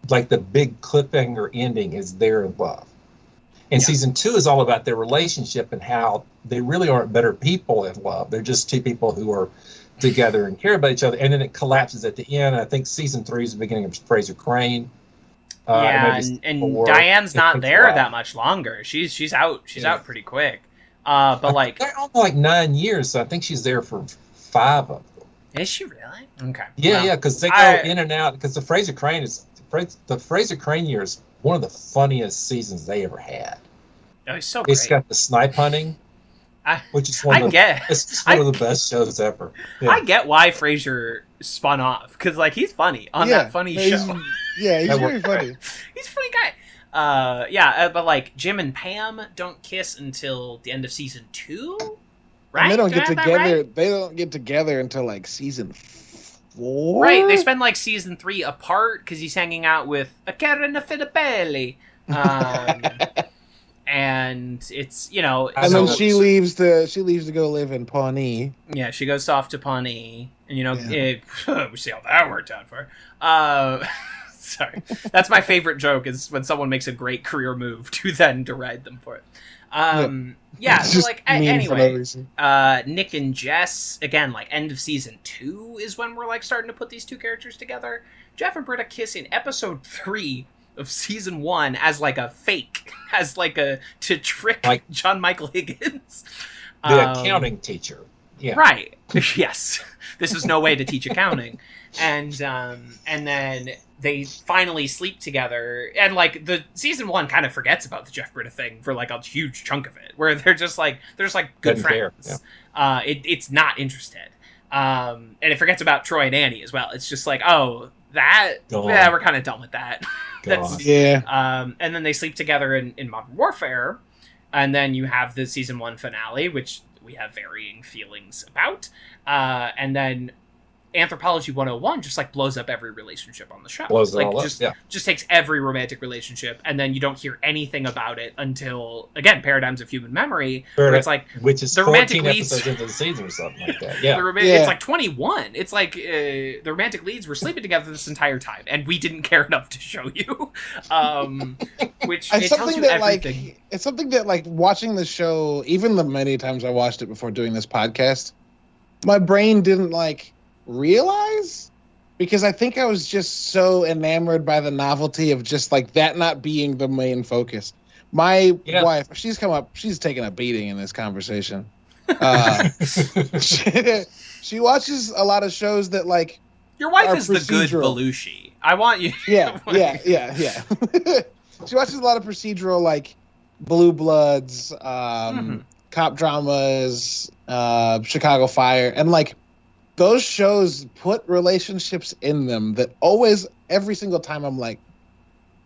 like the big cliffhanger ending is they're in love. And season 2 is all about their relationship and how they really aren't better people in love. They're just two people who are together and care about each other, and then it collapses at the end. I think season 3 is the beginning of Fraser Crane. And Diane's not there that much longer. She's out pretty quick. But like they're on like 9 years, so I think she's there for 5 of them. Is she really? Okay. Yeah, because they go in and out. Because the Fraser Crane year is one of the funniest seasons they ever had. Oh, it's so great. It's got the snipe hunting. Which is one of the best shows ever. Yeah. I get why Frasier spun off, because like he's funny on that funny show. He's very funny. He's a funny guy. But like Jim and Pam don't kiss until the end of season 2, right? And they don't get together. Right? They don't get together until like season 4. Right. They spend like season 3 apart because he's hanging out with a Karen Filippelli. And it's and then she leaves to go live in Pawnee. Yeah, she goes off to Pawnee, and we see how that worked out for her. Sorry, that's my favorite joke is when someone makes a great career move to then deride them for it. So like anyway, Nick and Jess again, like end of season 2 is when we're like starting to put these two characters together. Jeff and Britta kiss in episode 3 of season 1 as like a fake, as like to trick like John Michael Higgins, the accounting teacher. Yeah, right. Yes, this is no way to teach accounting, and then they finally sleep together, and like the season 1 kind of forgets about the Jeff Britta thing for like a huge chunk of it, where they're just like good friends. Yeah. It's not interested, and it forgets about Troy and Annie as well. It's just like we're kind of done with that. And then they sleep together in Modern Warfare, and then you have the season 1 finale, which we have varying feelings about, and then Anthropology 101 just like blows up every relationship on the show. Just takes every romantic relationship, and then you don't hear anything about it until again Paradigms of Human Memory, where it's like which is the romantic leads episodes into the season or something like that. Yeah, it's like 21. It's like the romantic leads were sleeping together this entire time, and we didn't care enough to show you. Which it tells you everything. It's something that like watching the show, even the many times I watched it before doing this podcast, my brain didn't like realize, because I think I was just so enamored by the novelty of just like that not being the main focus. My wife, she's taken a beating in this conversation. She watches a lot of shows that like your wife is the good Belushi. I want you. Yeah. She watches a lot of procedural like Blue Bloods, cop dramas, Chicago Fire, and like those shows put relationships in them that always, every single time I'm like,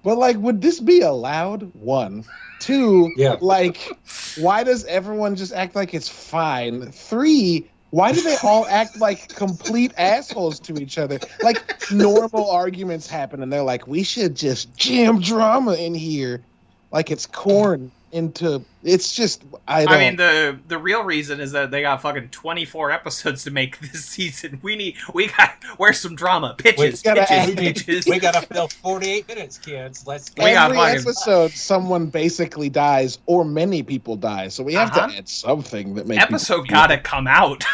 but like, would this be allowed? 1, 2, like, why does everyone just act like it's fine? 3, why do they all act like complete assholes to each other? Like normal arguments happen and they're like, we should just jam drama in here. Like it's corn into, it's just, I mean, the real reason is that they got fucking 24 episodes to make this season. Where's some drama? Pitches. We gotta fill 48 minutes, kids. Every episode, someone basically dies or many people die. So we have to add something that makes episode gotta come out.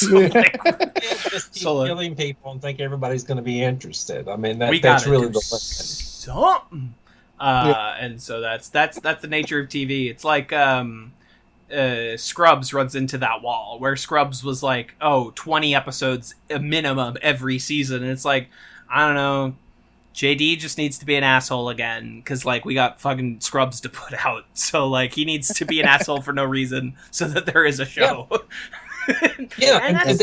Just keep killing people and think everybody's going to be interested. I mean, that's really the something. And so that's the nature of TV. It's like Scrubs runs into that wall where Scrubs was like, 20 episodes a minimum every season, and it's like, I don't know, JD just needs to be an asshole again because like we got fucking Scrubs to put out, so like he needs to be an asshole for no reason so that there is a show. And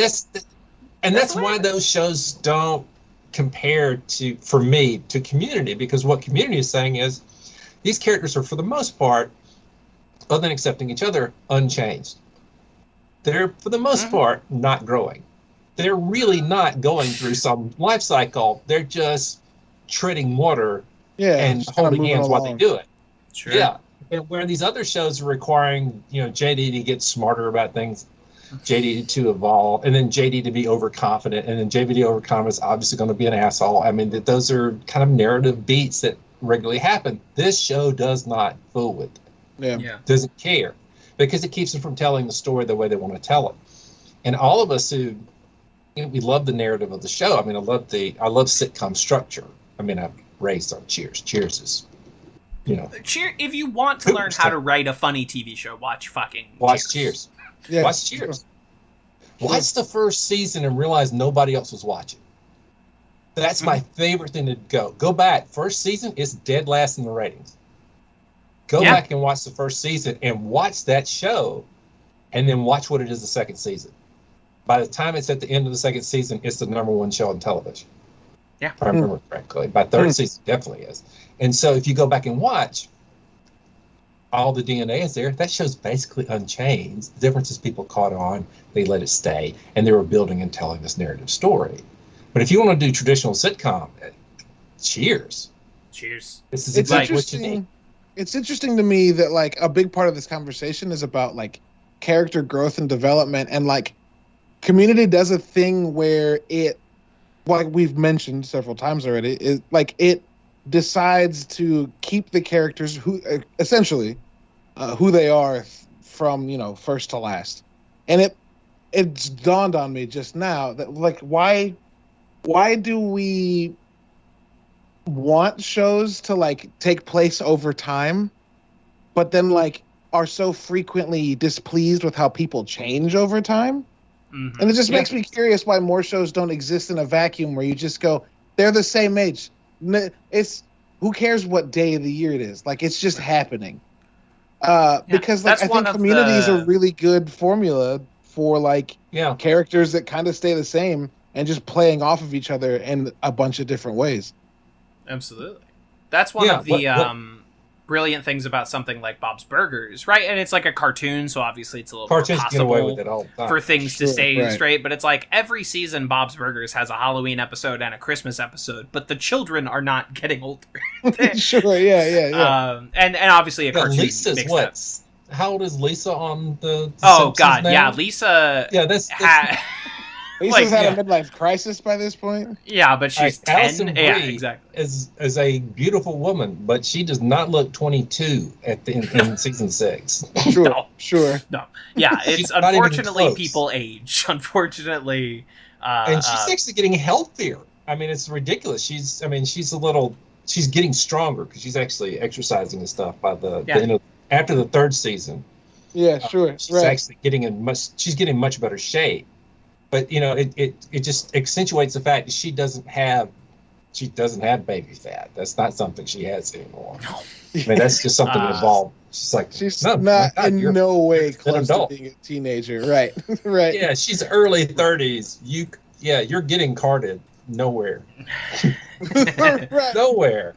that's why those shows don't compare to Community, because what Community is saying is these characters are, for the most part, other than accepting each other, unchanged. They're, for the most part, not growing. They're really not going through some life cycle. They're just treading water and holding hands while they do it. Sure. Yeah. And where these other shows are requiring, JD to get smarter about things, JD to evolve, and then JD to be overconfident, and then JD overconfident is obviously going to be an asshole. I mean, those are kind of narrative beats that regularly happen. This show does not fool with it. Yeah. Doesn't care, because it keeps them from telling the story the way they want to tell it. And all of us who, we love the narrative of the show. I mean, I love sitcom structure. I mean, I've raised on Cheers. Cheers is, if you want to learn how to write a funny TV show, watch Cheers. Yeah. Watch Cheers. Watch the first season and realize nobody else was watching. That's my favorite thing to go back. First season is dead last in the ratings. Go back and watch the first season and watch that show, and then watch what it is the second season. By the time it's at the end of the second season, it's the #1 show on television. Yeah. If I remember correctly. By third season, it definitely is. And so if you go back and watch, all the DNA is there. That show's basically unchanged. The difference is people caught on, they let it stay, and they were building and telling this narrative story. But if you want to do traditional sitcom, Cheers. This is exactly what you need. It's interesting to me that like a big part of this conversation is about like character growth and development, and like Community does a thing where it, like we've mentioned several times already, is like it decides to keep the characters who essentially who they are from first to last. And it's dawned on me just now that like why do we want shows to like take place over time, but then like are so frequently displeased with how people change over time? And it just makes me curious why more shows don't exist in a vacuum where you just go, they're the same age. It's, who cares what day of the year it is? Like, it's just happening. Because like I think Community is a really good formula for like characters that kind of stay the same and just playing off of each other in a bunch of different ways. Absolutely. That's one of the brilliant things about something like Bob's Burgers, right? And it's like a cartoon, so obviously it's a little Cartoons more get away with possible it all the time. for things to stay straight, but it's like every season Bob's Burgers has a Halloween episode and a Christmas episode, but the children are not getting older. Sure, yeah. And obviously a cartoon Lisa's makes what? Sense. How old is Lisa on the Oh God, now? yeah, Lisa. Yeah, that's Lisa's had a midlife crisis by this point. Yeah, but she's 10. Allison Brie yeah, exactly. Is a beautiful woman, but she does not look 22 in season 6. Sure. No. Yeah, it's unfortunately people age. Unfortunately. And she's actually getting healthier. I mean, it's ridiculous. She's getting stronger because she's actually exercising and stuff by the end of, after the third season. Yeah, sure. She's actually getting much better shape. But it just accentuates the fact that she doesn't have baby fat. That's not something she has anymore. I mean, that's just something involved. She's not in no way close to being a teenager. Right. Right. Yeah, she's early 30s. You're getting carded nowhere. Right. Nowhere.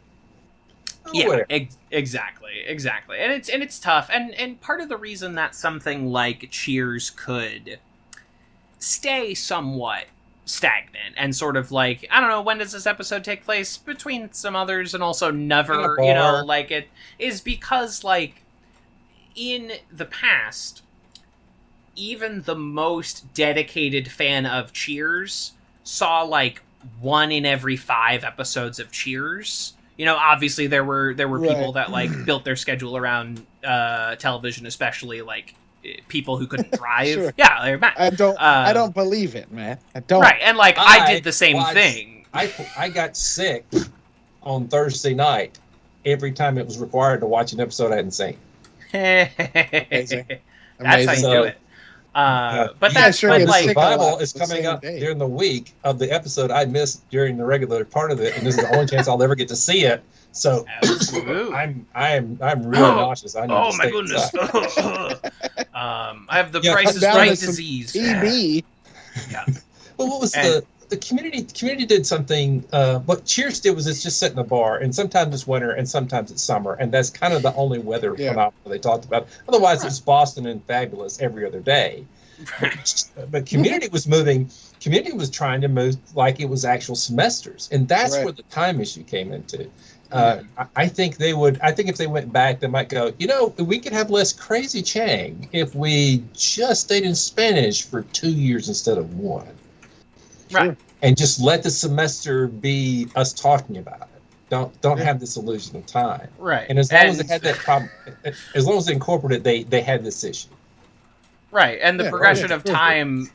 Yeah, exactly. And it's tough. And part of the reason that something like Cheers could stay somewhat stagnant and sort of like, I don't know, when does this episode take place between some others and also never, like it is because like in the past, even the most dedicated fan of Cheers saw like 1 in every 5 episodes of Cheers. Obviously there were people that like built their schedule around television, especially like people who couldn't drive. Sure. Yeah, they're mad. I don't believe it, man. I don't. Right, and like I did the same thing. I got sick on Thursday night every time it was required to watch an episode I hadn't seen. Amazing. That's how you do it. But that's sure. But the like survival is coming up during the week of the episode I missed during the regular part of it, and this is the only chance I'll ever get to see it. So I'm really nauseous. I need to my goodness! I have the Price is Right disease. TB. Yeah. Well, what was the community? The community did something. What Cheers did was it's just sit in a bar, and sometimes it's winter, and sometimes it's summer, and that's kind of the only weather phenomenon they talked about. Otherwise, it's Boston and fabulous every other day. But Community was moving. Community was trying to move like it was actual semesters, and that's where the time issue came into. I think if they went back, they might go, we could have less crazy Chang if we just stayed in Spanish for 2 years instead of 1. Right. And just let the semester be us talking about it. Don't have this illusion of time. Right. And as long as they had that problem, as long as they incorporated it, they had this issue. Right. And the progression of time,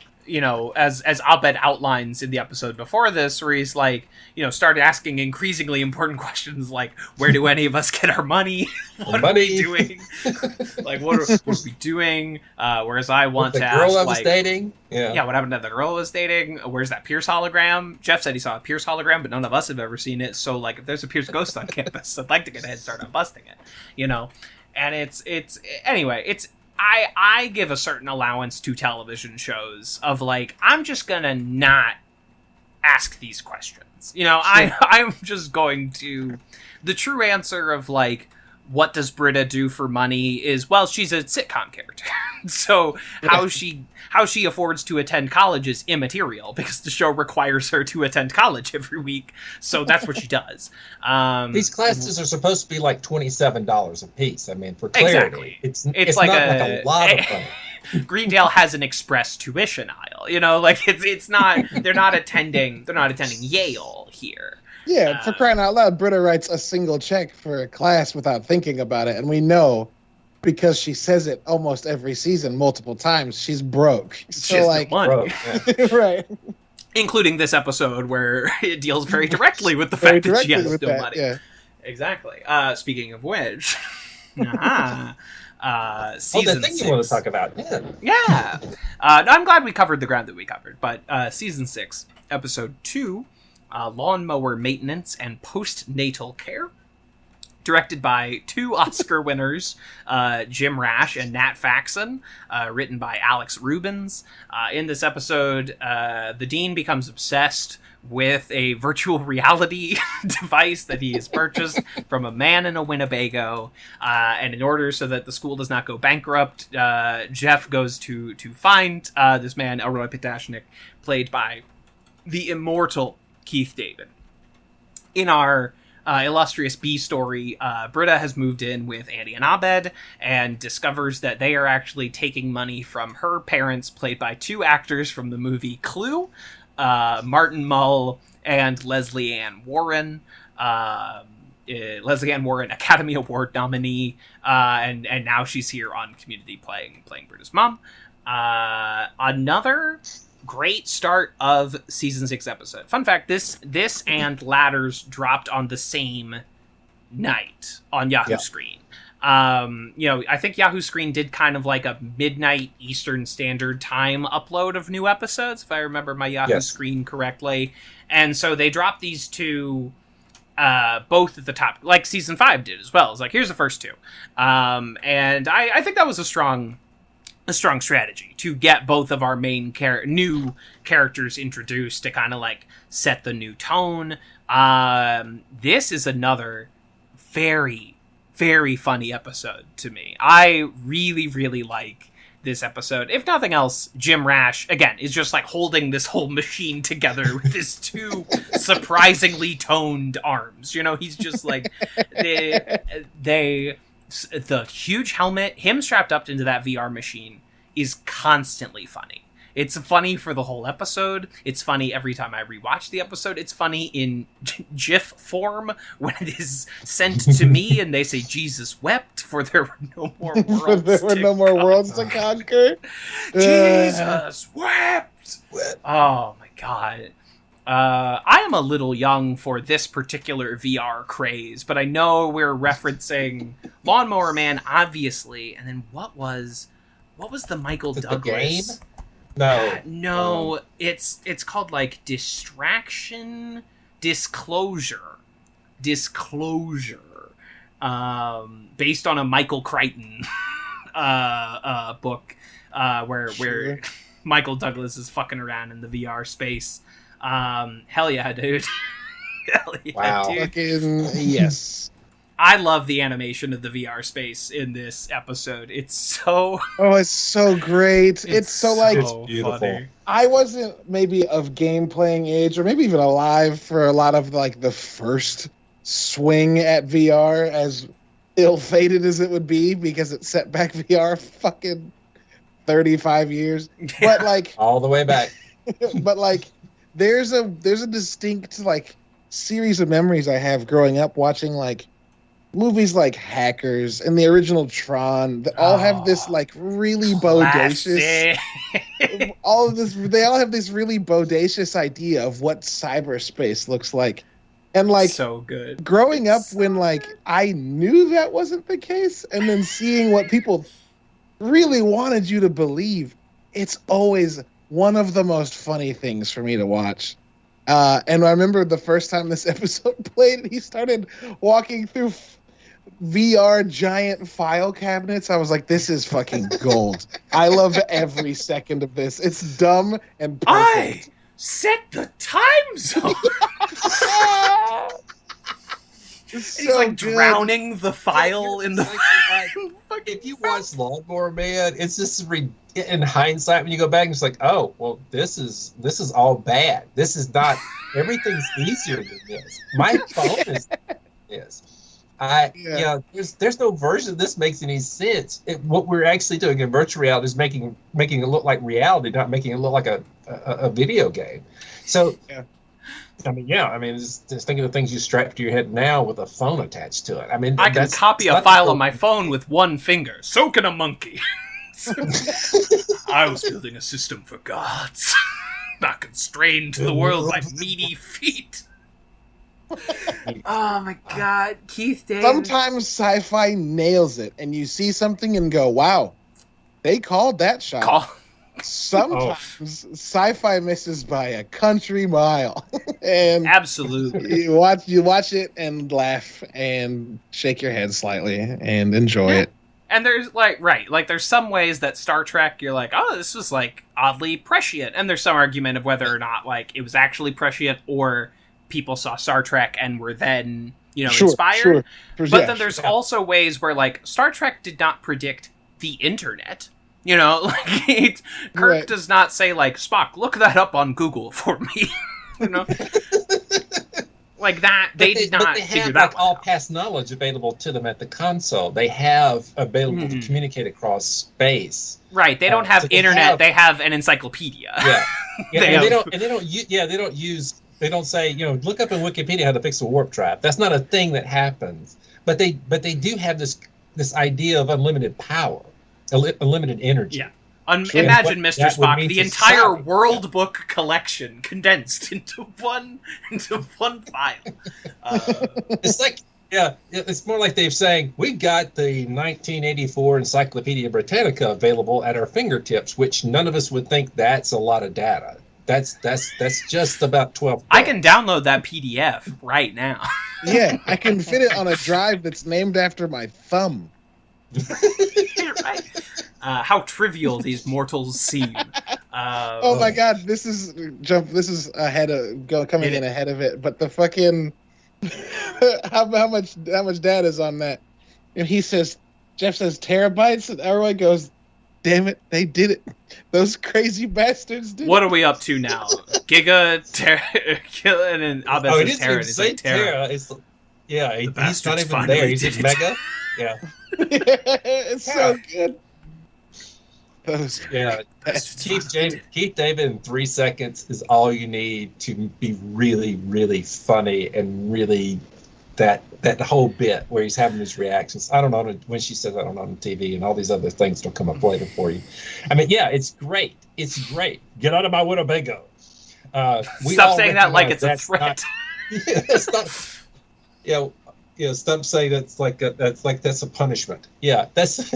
as Abed outlines in the episode before this, where he's like, started asking increasingly important questions like, where do any of us get our money? What are we doing? Like, what are we doing? Whereas I want to ask, the girl I was dating? Yeah, what happened to the girl I was dating? Where's that Pierce hologram? Jeff said he saw a Pierce hologram, but none of us have ever seen it. So, like, if there's a Pierce ghost on campus, I'd like to get a head start on busting it, And it's anyway, it's, I give a certain allowance to television shows of like, I'm just gonna not ask these questions. I'm just going to, the true answer of like, what does Britta do for money is, well, she's a sitcom character. So how she affords to attend college is immaterial because the show requires her to attend college every week. So that's what she does. These classes are supposed to be like $27 a piece. I mean, for clarity, exactly. it's like not like a lot of fun. Greendale has an express tuition aisle. Like it's not. They're not attending Yale here. Yeah, for crying out loud, Britta writes a single check for a class without thinking about it, and we know because she says it almost every season, multiple times, she's broke. So like, money. Right? Including this episode where it deals very directly with the fact that she has no money. Yeah. Exactly. Speaking of which, season the thing 6. You want to talk about? Yeah. I'm glad we covered the ground that we covered, but season 6, episode 2. Lawnmower Maintenance and Postnatal Care, directed by 2 Oscar winners, Jim Rash and Nat Faxon, written by Alex Rubens. In this episode, the Dean becomes obsessed with a virtual reality device that he has purchased from a man in a Winnebago, and in order so that the school does not go bankrupt, Jeff goes to find this man, Elroy Patashnik, played by the immortal Keith David. In our illustrious B story, Britta has moved in with Andy and Abed and discovers that they are actually taking money from her parents, played by 2 actors from the movie Clue, Martin Mull and Leslie Ann Warren. Leslie Ann Warren, Academy Award nominee, and now she's here on Community playing Britta's mom. Another great start of season 6 episode. Fun fact: this and Ladders dropped on the same night on Yahoo Screen. I think Yahoo Screen did kind of like a midnight Eastern Standard Time upload of new episodes, if I remember my Yahoo Screen correctly. And so they dropped these two both at the top, like season 5 did as well. It's like, here's the first two. And I think that was a strong strategy to get both of our main new characters introduced to kind of like set the new tone. This is another very, very funny episode to me. I really, really like this episode. If nothing else, Jim Rash, again, is just like holding this whole machine together with his two surprisingly toned arms. He's just like, the huge helmet, him strapped up into that VR machine is constantly funny. It's funny for the whole episode. It's funny every time I rewatch the episode. It's funny in GIF form when it is sent to me and they say Jesus wept for there were no more worlds to conquer. Jesus wept. Oh my god. I am a little young for this particular VR craze, but I know we're referencing Lawnmower Man, obviously, and then what was the Michael Douglas? No, it's called like Disclosure, based on a Michael Crichton book, where Michael Douglas is fucking around in the VR space. Hell yeah, dude! Hell yeah, dude! Fucking yes. I love the animation of the VR space in this episode. It's so... Oh, it's so great. It's so like... It's beautiful. Funny. I wasn't maybe of game-playing age, or maybe even alive for a lot of like the first swing at VR, as ill-fated as it would be, because it set back VR fucking 35 years. Yeah. But like... all the way back. But like, there's a distinct like series of memories I have growing up watching like movies like Hackers and the original Tron that all have this like really bodacious they all have this really bodacious idea of what cyberspace looks like. And like, so good. Growing up when like I knew that wasn't the case, and then seeing what people really wanted you to believe, it's always one of the most funny things for me to watch. And I remember the first time this episode played, and he started walking through VR giant file cabinets. I was like, this is fucking gold. I love every second of this. It's dumb and perfect. I set the time zone. He's like good. Drowning the file in the... If you watch Lawnmower Man, it's just in hindsight when you go back and it's like, oh, well, this is all bad. This is not... Everything's easier than this. My phone is this. There's no version of this makes any sense. What we're actually doing in virtual reality is making it look like reality, not making it look like a video game. So, just think of the things you strap to your head now with a phone attached to it. I mean, I can copy a file on my phone with one finger. So can a monkey. I was building a system for gods, not constrained to the world by meaty feet. Oh my god, Keith David. Sometimes sci-fi nails it, and you see something and go, wow, they called that shot. Sometimes sci-fi misses by a country mile. And absolutely. You watch it and laugh and shake your head slightly and enjoy it. And there's there's some ways that Star Trek, you're like, oh, this was like oddly prescient. And there's some argument of whether or not like it was actually prescient or people saw Star Trek and were then, inspired. Sure. But then there's also ways where like Star Trek did not predict the internet. Kirk does not say like, Spock, look that up on Google for me. Like that, they did not figure that out. All past knowledge available to them at the console. They have available to communicate across space. Right. They don't have internet. They have an encyclopedia. Yeah. They don't say, look up in Wikipedia how to fix a warp trap. That's not a thing that happens. But they do have this idea of unlimited power, unlimited energy. Yeah. Imagine, Mr. Spock, the entire World Book collection condensed into one file. It's like, it's more like they're saying, we've got the 1984 Encyclopedia Britannica available at our fingertips, which none of us would think that's a lot of data. That's just about 12 books. I can download that PDF right now. Yeah, I can fit it on a drive that's named after my thumb. Right. How trivial these mortals seem. Oh my God, this is ahead of coming in ahead of it. But the fucking how much data is on that? And Jeff says terabytes, and Elroy goes, "Damn it, they did it! Those crazy bastards did it." What are we up to now? Giga, Tera, and Abed says Tera. It's like Tera. He's not even there. He's just Mega. Yeah. It's so good. Keith David in 3 seconds is all you need to be really, really funny, and really that whole bit where he's having his reactions. I don't know when she says I don't know on TV, and all these other things don't come up later for you. I mean, yeah, it's great. It's great. Get out of my Winnebago. Stop saying that like it's a threat. That's not. Stop saying that's a punishment. Yeah, that's.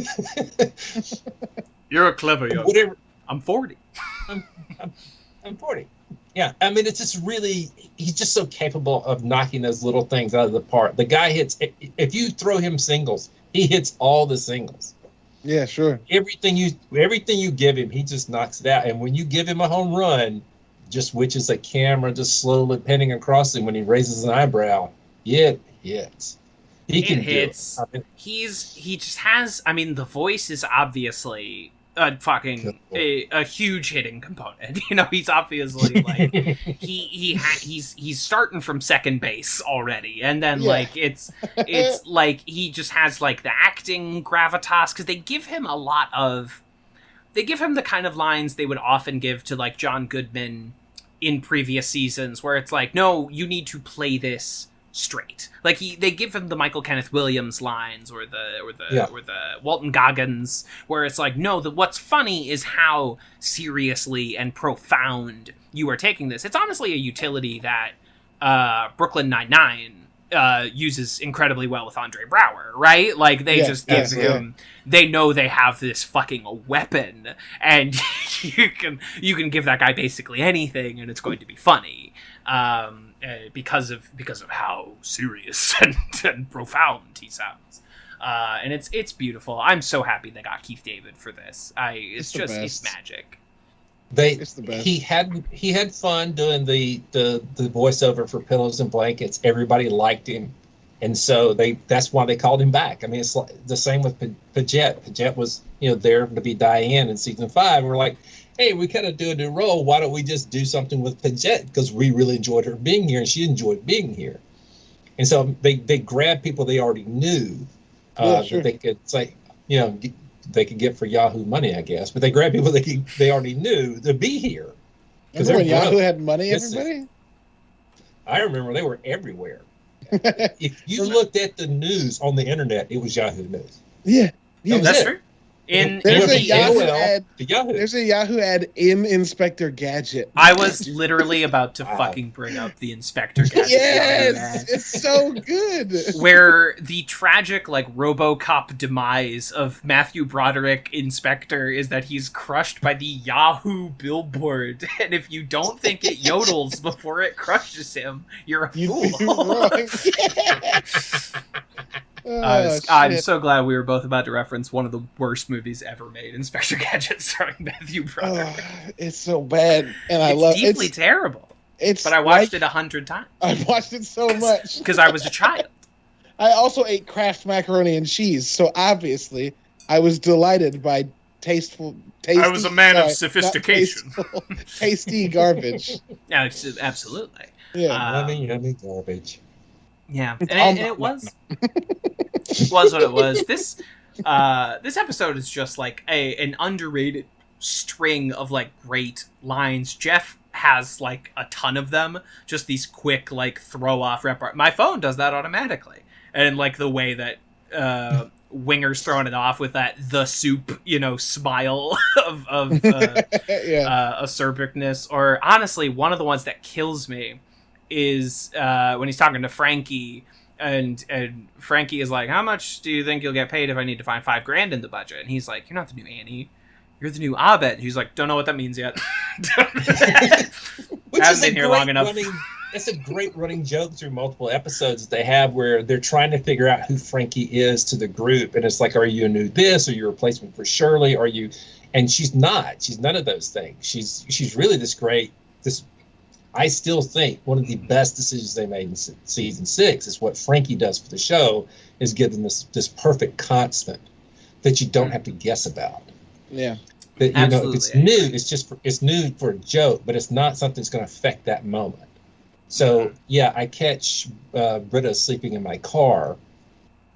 You're a clever young. Whatever. I'm 40. I'm 40. Yeah, I mean, it's just really, he's just so capable of knocking those little things out of the park. The guy hits, if you throw him singles, he hits all the singles. Yeah, sure. Everything you give him, he just knocks it out. And when you give him a home run, just switches the camera just slowly panning across him when he raises an eyebrow, it hits. He can hits. He just has. I mean, the voice is obviously a huge hitting component. He's obviously like he's starting from second base already, and then it's like he just has like the acting gravitas, because they give him the kind of lines they would often give to like John Goodman in previous seasons, where it's like, no, you need to play this straight. Like they give him the Michael Kenneth Williams lines or the Walton Goggins, where it's like, no, what's funny is how seriously and profound you are taking this. It's honestly a utility that Brooklyn Nine-Nine uses incredibly well with Andre Braugher, right? Like they just give him. They know they have this fucking weapon, and you can give that guy basically anything, and it's going to be funny. Because of how serious and profound he sounds, and it's beautiful. I'm so happy they got Keith David for this. It's magic. It's the best. He had fun doing the voiceover for Pillows and Blankets. Everybody liked him, and so that's why they called him back. I mean, it's like the same with Paget. Paget was there to be Diane in season 5. And we're like, hey, we kind of do a new role. Why don't we just do something with Paget? Because we really enjoyed her being here, and she enjoyed being here. And so they grabbed people they already knew that they could say, they could get for Yahoo money, I guess. But they grabbed people they already knew to be here. Remember when Yahoo had money, everybody? I remember they were everywhere. If you looked at the news on the internet, it was Yahoo News. Yeah, that's true. There's a Yahoo ad in Inspector Gadget. I was literally about to fucking bring up the Inspector Gadget. Yes, it's so good. Where the tragic like RoboCop demise of Matthew Broderick Inspector is that he's crushed by the Yahoo billboard, and if you don't think it yodels before it crushes him, you're a fool. I'm so glad we were both about to reference one of the worst movies ever made, Inspector Gadget, starring Matthew Broderick. It's so bad, and it's deeply terrible. But I watched it 100 times. I watched it so much because I was a child. I also ate Kraft macaroni and cheese, so obviously I was delighted by tasty. I was a man of sophistication. Tasty garbage. Yeah, absolutely. Yeah, yummy garbage. Yeah, and it was. Was what it was. This episode is just like an underrated string of like great lines. Jeff has like a ton of them, just these quick like throw off my phone does that automatically, and like the way that Winger's throwing it off with that the soup, smile of acerbicness. Or honestly, one of the ones that kills me is when he's talking to Frankie, and Frankie is like, "How much do you think you'll get paid if I need to find $5,000 in the budget?" And he's like, "You're not the new Annie. You're the new Abed." And he's like, "Don't know what that means yet." Haven't been here long enough. It's a great running joke through multiple episodes that they have where they're trying to figure out who Frankie is to the group. And it's like, are you a new this? Are you a replacement for Shirley? Are you? And she's not. She's none of those things. She's really I still think one of the best decisions they made in season 6 is what Frankie does for the show, is give them this perfect constant that you don't have to guess about. Yeah. That, if it's new, it's new for a joke, but it's not something that's going to affect that moment. So, yeah, I catch Britta sleeping in my car,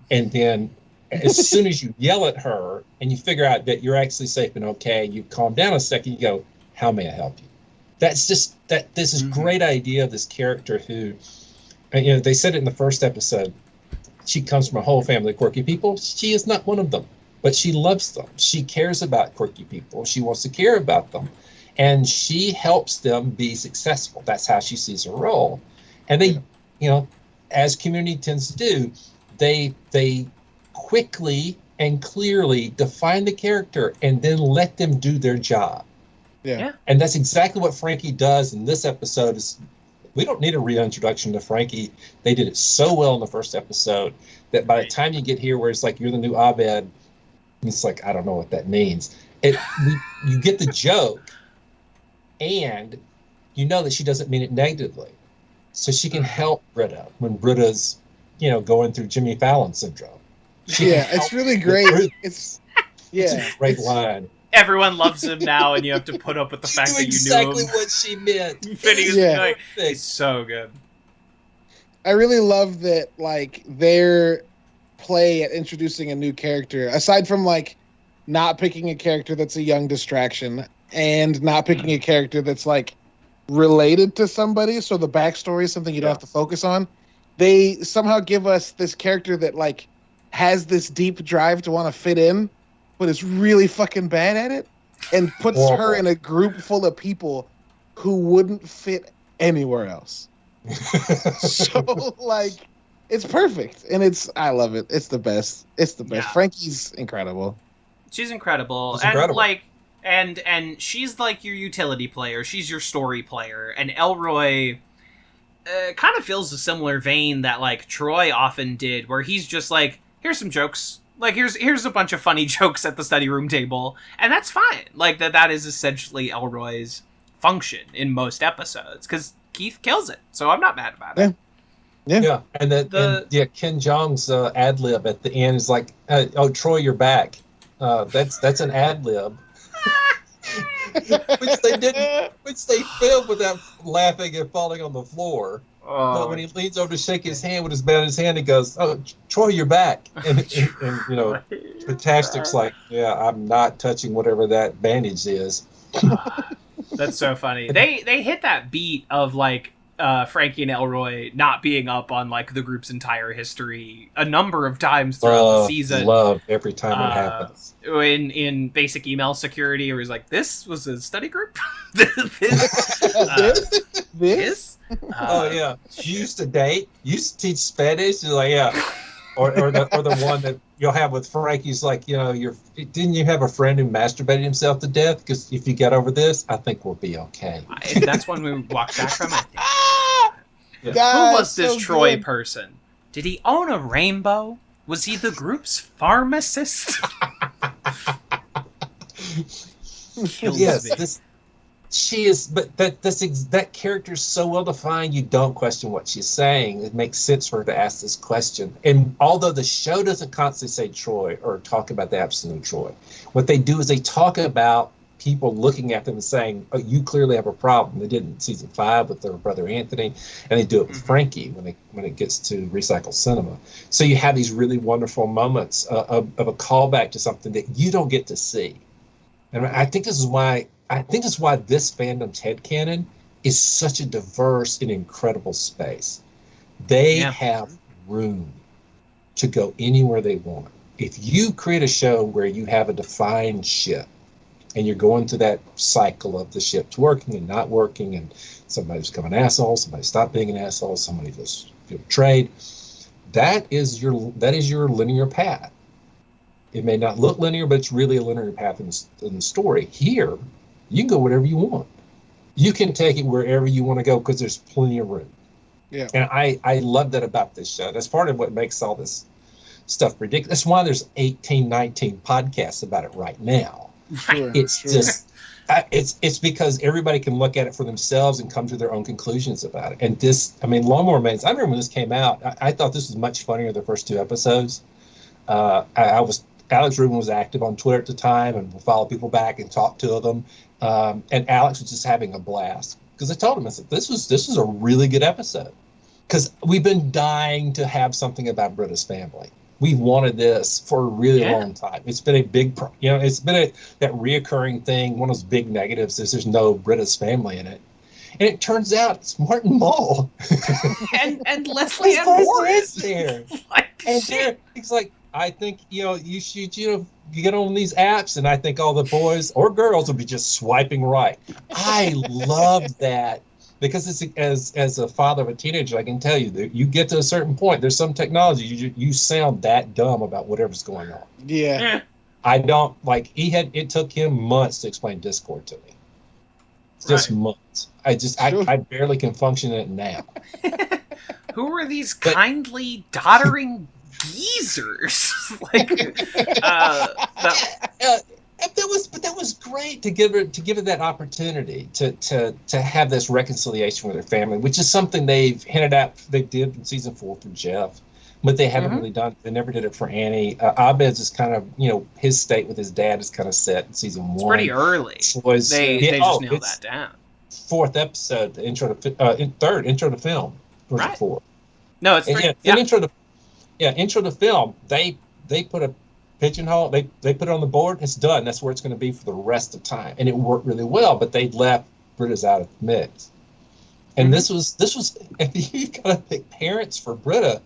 and then as soon as you yell at her and you figure out that you're actually safe and okay, you calm down a second, you go, "How may I help you?" That's just this is great idea of this character who, they said it in the first episode, she comes from a whole family of quirky people. She is not one of them, but she loves them. She cares about quirky people. She wants to care about them. And she helps them be successful. That's how she sees her role. And they, as Community tends to do, they quickly and clearly define the character and then let them do their job. Yeah. And that's exactly what Frankie does in this episode. We don't need a reintroduction to Frankie. They did it so well in the first episode that by the time you get here where it's like, you're the new Abed, it's like, I don't know what that means. You get the joke. And you know that she doesn't mean it negatively. So she can help Britta when Britta's, going through Jimmy Fallon syndrome. It's really great. It's a great line. Everyone loves him now, and you have to put up with the fact that you knew him. Exactly what she meant. It's so good. I really love that, their play at introducing a new character, aside from, not picking a character that's a young distraction, and not picking a character that's related to somebody, so the backstory is something you don't have to focus on. They somehow give us this character that has this deep drive to want to fit in, but is really fucking bad at it, and puts her in a group full of people who wouldn't fit anywhere else. So it's perfect, and I love it. It's the best. It's the best. Yeah. Frankie's incredible. She's incredible. And she's your utility player. She's your story player. And Elroy kind of feels a similar vein that Troy often did, where he's just here's some jokes. Here's a bunch of funny jokes at the study room table, and that's fine. That is essentially Elroy's function in most episodes, because Keith kills it. So I'm not mad about it. Yeah. And Ken Jeong's ad lib at the end is "Oh, Troy, you're back." That's an ad lib. which they filmed without laughing and falling on the floor. But when he leans over to shake his hand with his bat in his hand, he goes, "Oh, Troy, you're back." And Patashnik's "Yeah, I'm not touching whatever that bandage is." That's so funny. They hit that beat of Frankie and Elroy not being up on the group's entire history a number of times throughout the season. Love every time it happens. In basic email security, where he's this was a study group. This. Oh yeah, you used to date. You used to teach Spanish. You're yeah. Or the one that you'll have with Frankie's didn't you have a friend who masturbated himself to death? Because if you get over this, I think we'll be okay. That's when we walked back from it. Yeah. Who was this Troy person? Did he own a rainbow? Was he the group's pharmacist? Yes, she is, but that character is so well defined, you don't question what she's saying. It makes sense for her to ask this question. And although the show doesn't constantly say Troy or talk about the absence of Troy, what they do is they talk about people looking at them and saying, "Oh, you clearly have a problem." They did in season 5 with their brother Anthony, and they do it with Frankie when it gets to Recycle Cinema. So you have these really wonderful moments of a callback to something that you don't get to see. And I think this is why this fandom's headcanon is such a diverse and incredible space. They have room to go anywhere they want. if you create a show where you have a defined ship and you're going through that cycle of the ship's working and not working, and somebody's become an asshole, somebody stopped being an asshole, somebody just feel betrayed, that is your linear path. It may not look linear, but it's really a linear path in the story. Here, you can go whatever you want. You can take it wherever you want to go because there's plenty of room. Yeah. And I love that about this show. That's part of what makes all this stuff ridiculous. That's why there's 18, 19 podcasts about it right now. Sure, It's just, it's because everybody can look at it for themselves and come to their own conclusions about it. And this, I mean, Lawnmower Men, I remember when this came out, I thought this was much funnier the first 2 episodes. Alex Rubin was active on Twitter at the time and would follow people back and talk to them. And Alex was just having a blast because I told him, I said, this was a really good episode because we've been dying to have something about Britta's family. We wanted this for a really long time. It's been a big, it's been that reoccurring thing. One of those big negatives is there's no Britta's family in it. And it turns out it's Martin Mull. and Leslie Ann Moore is there. Like, and it's like, I think, you should, you get on these apps, and I think all the boys or girls will be just swiping right. I love that because it's as a father of a teenager, I can tell you that you get to a certain point, there's some technology, you sound that dumb about whatever's going on. Yeah. I don't, it took him months to explain Discord to me. Just months. I barely can function in it now. Who are these kindly doddering geezers? That was great to give it that opportunity to have this reconciliation with her family, which is something they've hinted at. They did in season 4 for Jeff, but they haven't really done. They never did it for Annie. Abed's is kind of, his state with his dad is kind of set in season 1. It's pretty early. They just nailed that down. 4th episode, the intro to third intro to film. Was it 4? No, it's 3. Intro to film. They put a pigeonhole. They put it on the board. It's done. That's where it's going to be for the rest of time, and it worked really well. But they left Britta's out of the mix, and this was. If you got to pick parents for Britta,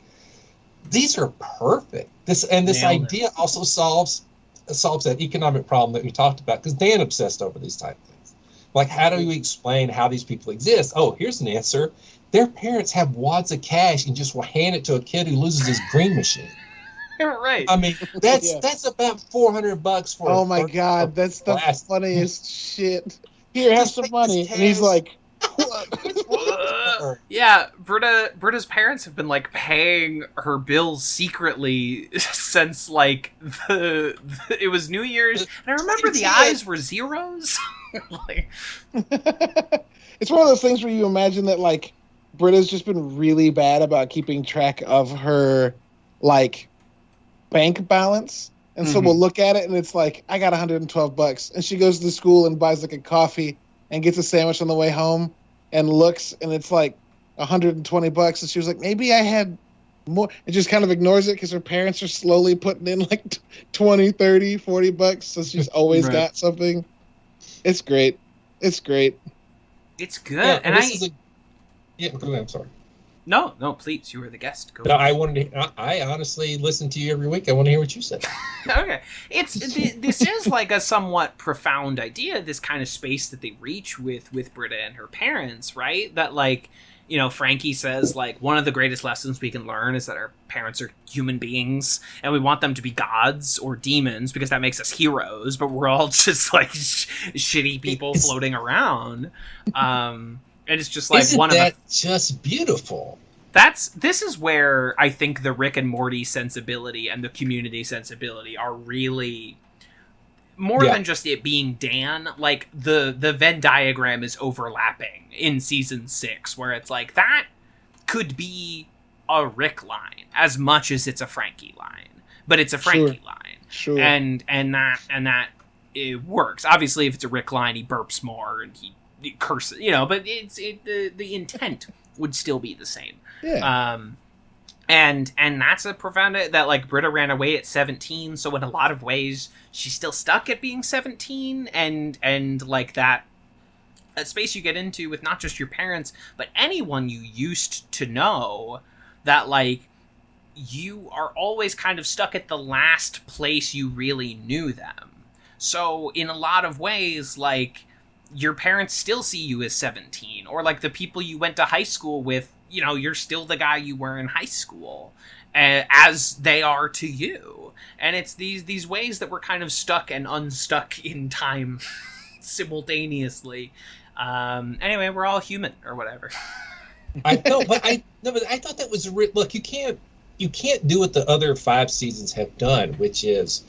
these are perfect. This idea also solves that economic problem that we talked about because Dan obsessed over these type of things. Like, how do we explain how these people exist? Oh, here's an answer. Their parents have wads of cash and just will hand it to a kid who loses his green machine. Right. I mean, that's about $400 for. Oh my God, that's the funniest shit. Here, have some money, and he's like, yeah, Britta's parents have been paying her bills secretly since it was New Year's, and I remember the eyes were zeros. It's one of those things where you imagine that Britta's just been really bad about keeping track of her bank balance, and so we'll look at it and it's I got $112, and she goes to school and buys a coffee and gets a sandwich on the way home and looks and it's $120, and she was like, maybe I had more, and just kind of ignores it because her parents are slowly putting in $20, $30, $40, so she's always got something. It's great. It's good. Yeah, and I'm sorry. No, please. You were the guest. Go. No, I honestly listen to you every week. I want to hear what you say. Okay, this is a somewhat profound idea. This kind of space that they reach with Britta and her parents, right? That Frankie says one of the greatest lessons we can learn is that our parents are human beings and we want them to be gods or demons because that makes us heroes. But we're all just shitty people floating around. And it's just just beautiful. This is where I think the Rick and Morty sensibility and the Community sensibility are really more than just it being Dan. The Venn diagram is overlapping in season 6, where it's that could be a Rick line as much as it's a Frankie line, but it's a Frankie line. Sure. And that it works. Obviously, if it's a Rick line, he burps more and he curses, but the intent would still be the same. Yeah. And that's a profound that Britta ran away at 17, so in a lot of ways she's still stuck at being 17, and that space you get into with not just your parents but anyone you used to know, that you are always kind of stuck at the last place you really knew them. So in a lot of ways, like, your parents still see you as 17, or like the people you went to high school with, you know, you're still the guy you were in high school, as they are to you. And it's these ways that we're kind of stuck and unstuck in time simultaneously. Anyway, we're all human or whatever. I thought that was look. You can't do what the other 5 seasons have done, which is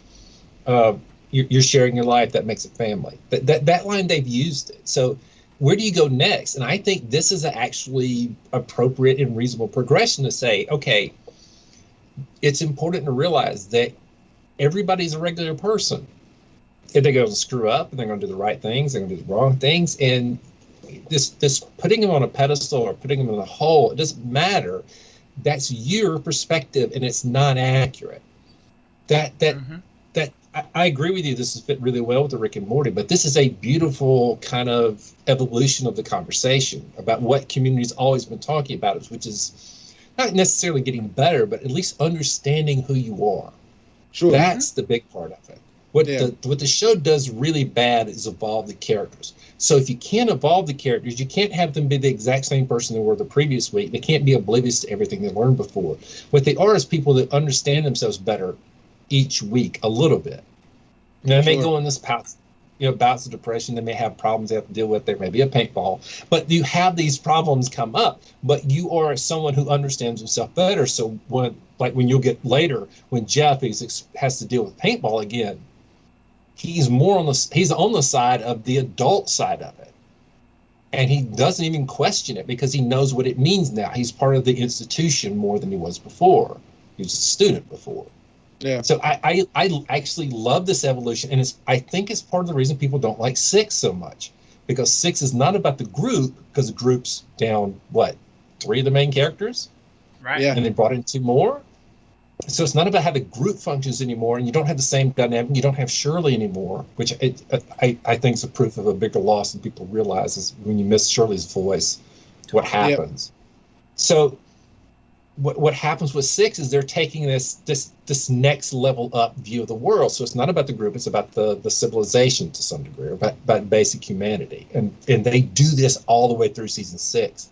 you're sharing your life. That makes a family. That line, they've used it. So where do you go next? And I think this is actually appropriate and reasonable progression to say, okay, it's important to realize that everybody's a regular person. If they're going to screw up and they're going to do the right things, they're going to do the wrong things, and this putting them on a pedestal or putting them in a hole, it doesn't matter. That's your perspective, and it's not accurate. That I agree with you. This has fit really well with the Rick and Morty, but this is a beautiful kind of evolution of the conversation about what Community's always been talking about, which is not necessarily getting better, but at least understanding who you are. Sure. That's the big part of it. What the show does really bad is evolve the characters. So if you can't evolve the characters, you can't have them be the exact same person they were the previous week. They can't be oblivious to everything they learned before. What they are is people that understand themselves better each week a little bit. You know, they may go in this bouts of depression. They may have problems they have to deal with. There may be a paintball, but you have these problems come up. But you are someone who understands himself better. So when you'll get later, when Jeff has to deal with paintball again, he's on the side of the adult side of it, and he doesn't even question it because he knows what it means now. He's part of the institution more than he was before. He was a student before. Yeah. So I actually love this evolution, and I think it's part of the reason people don't like 6 so much, because 6 is not about the group, because the group's down 3 of the main characters, right? Yeah. And they brought in 2 more. So it's not about how the group functions anymore, and you don't have the same dynamic. You don't have Shirley anymore, which I think is a proof of a bigger loss than people realize is when you miss Shirley's voice, what happens. Yep. So what happens with 6 is they're taking this next level up view of the world. So it's not about the group; it's about the civilization to some degree, or about basic humanity, and they do this all the way through season 6.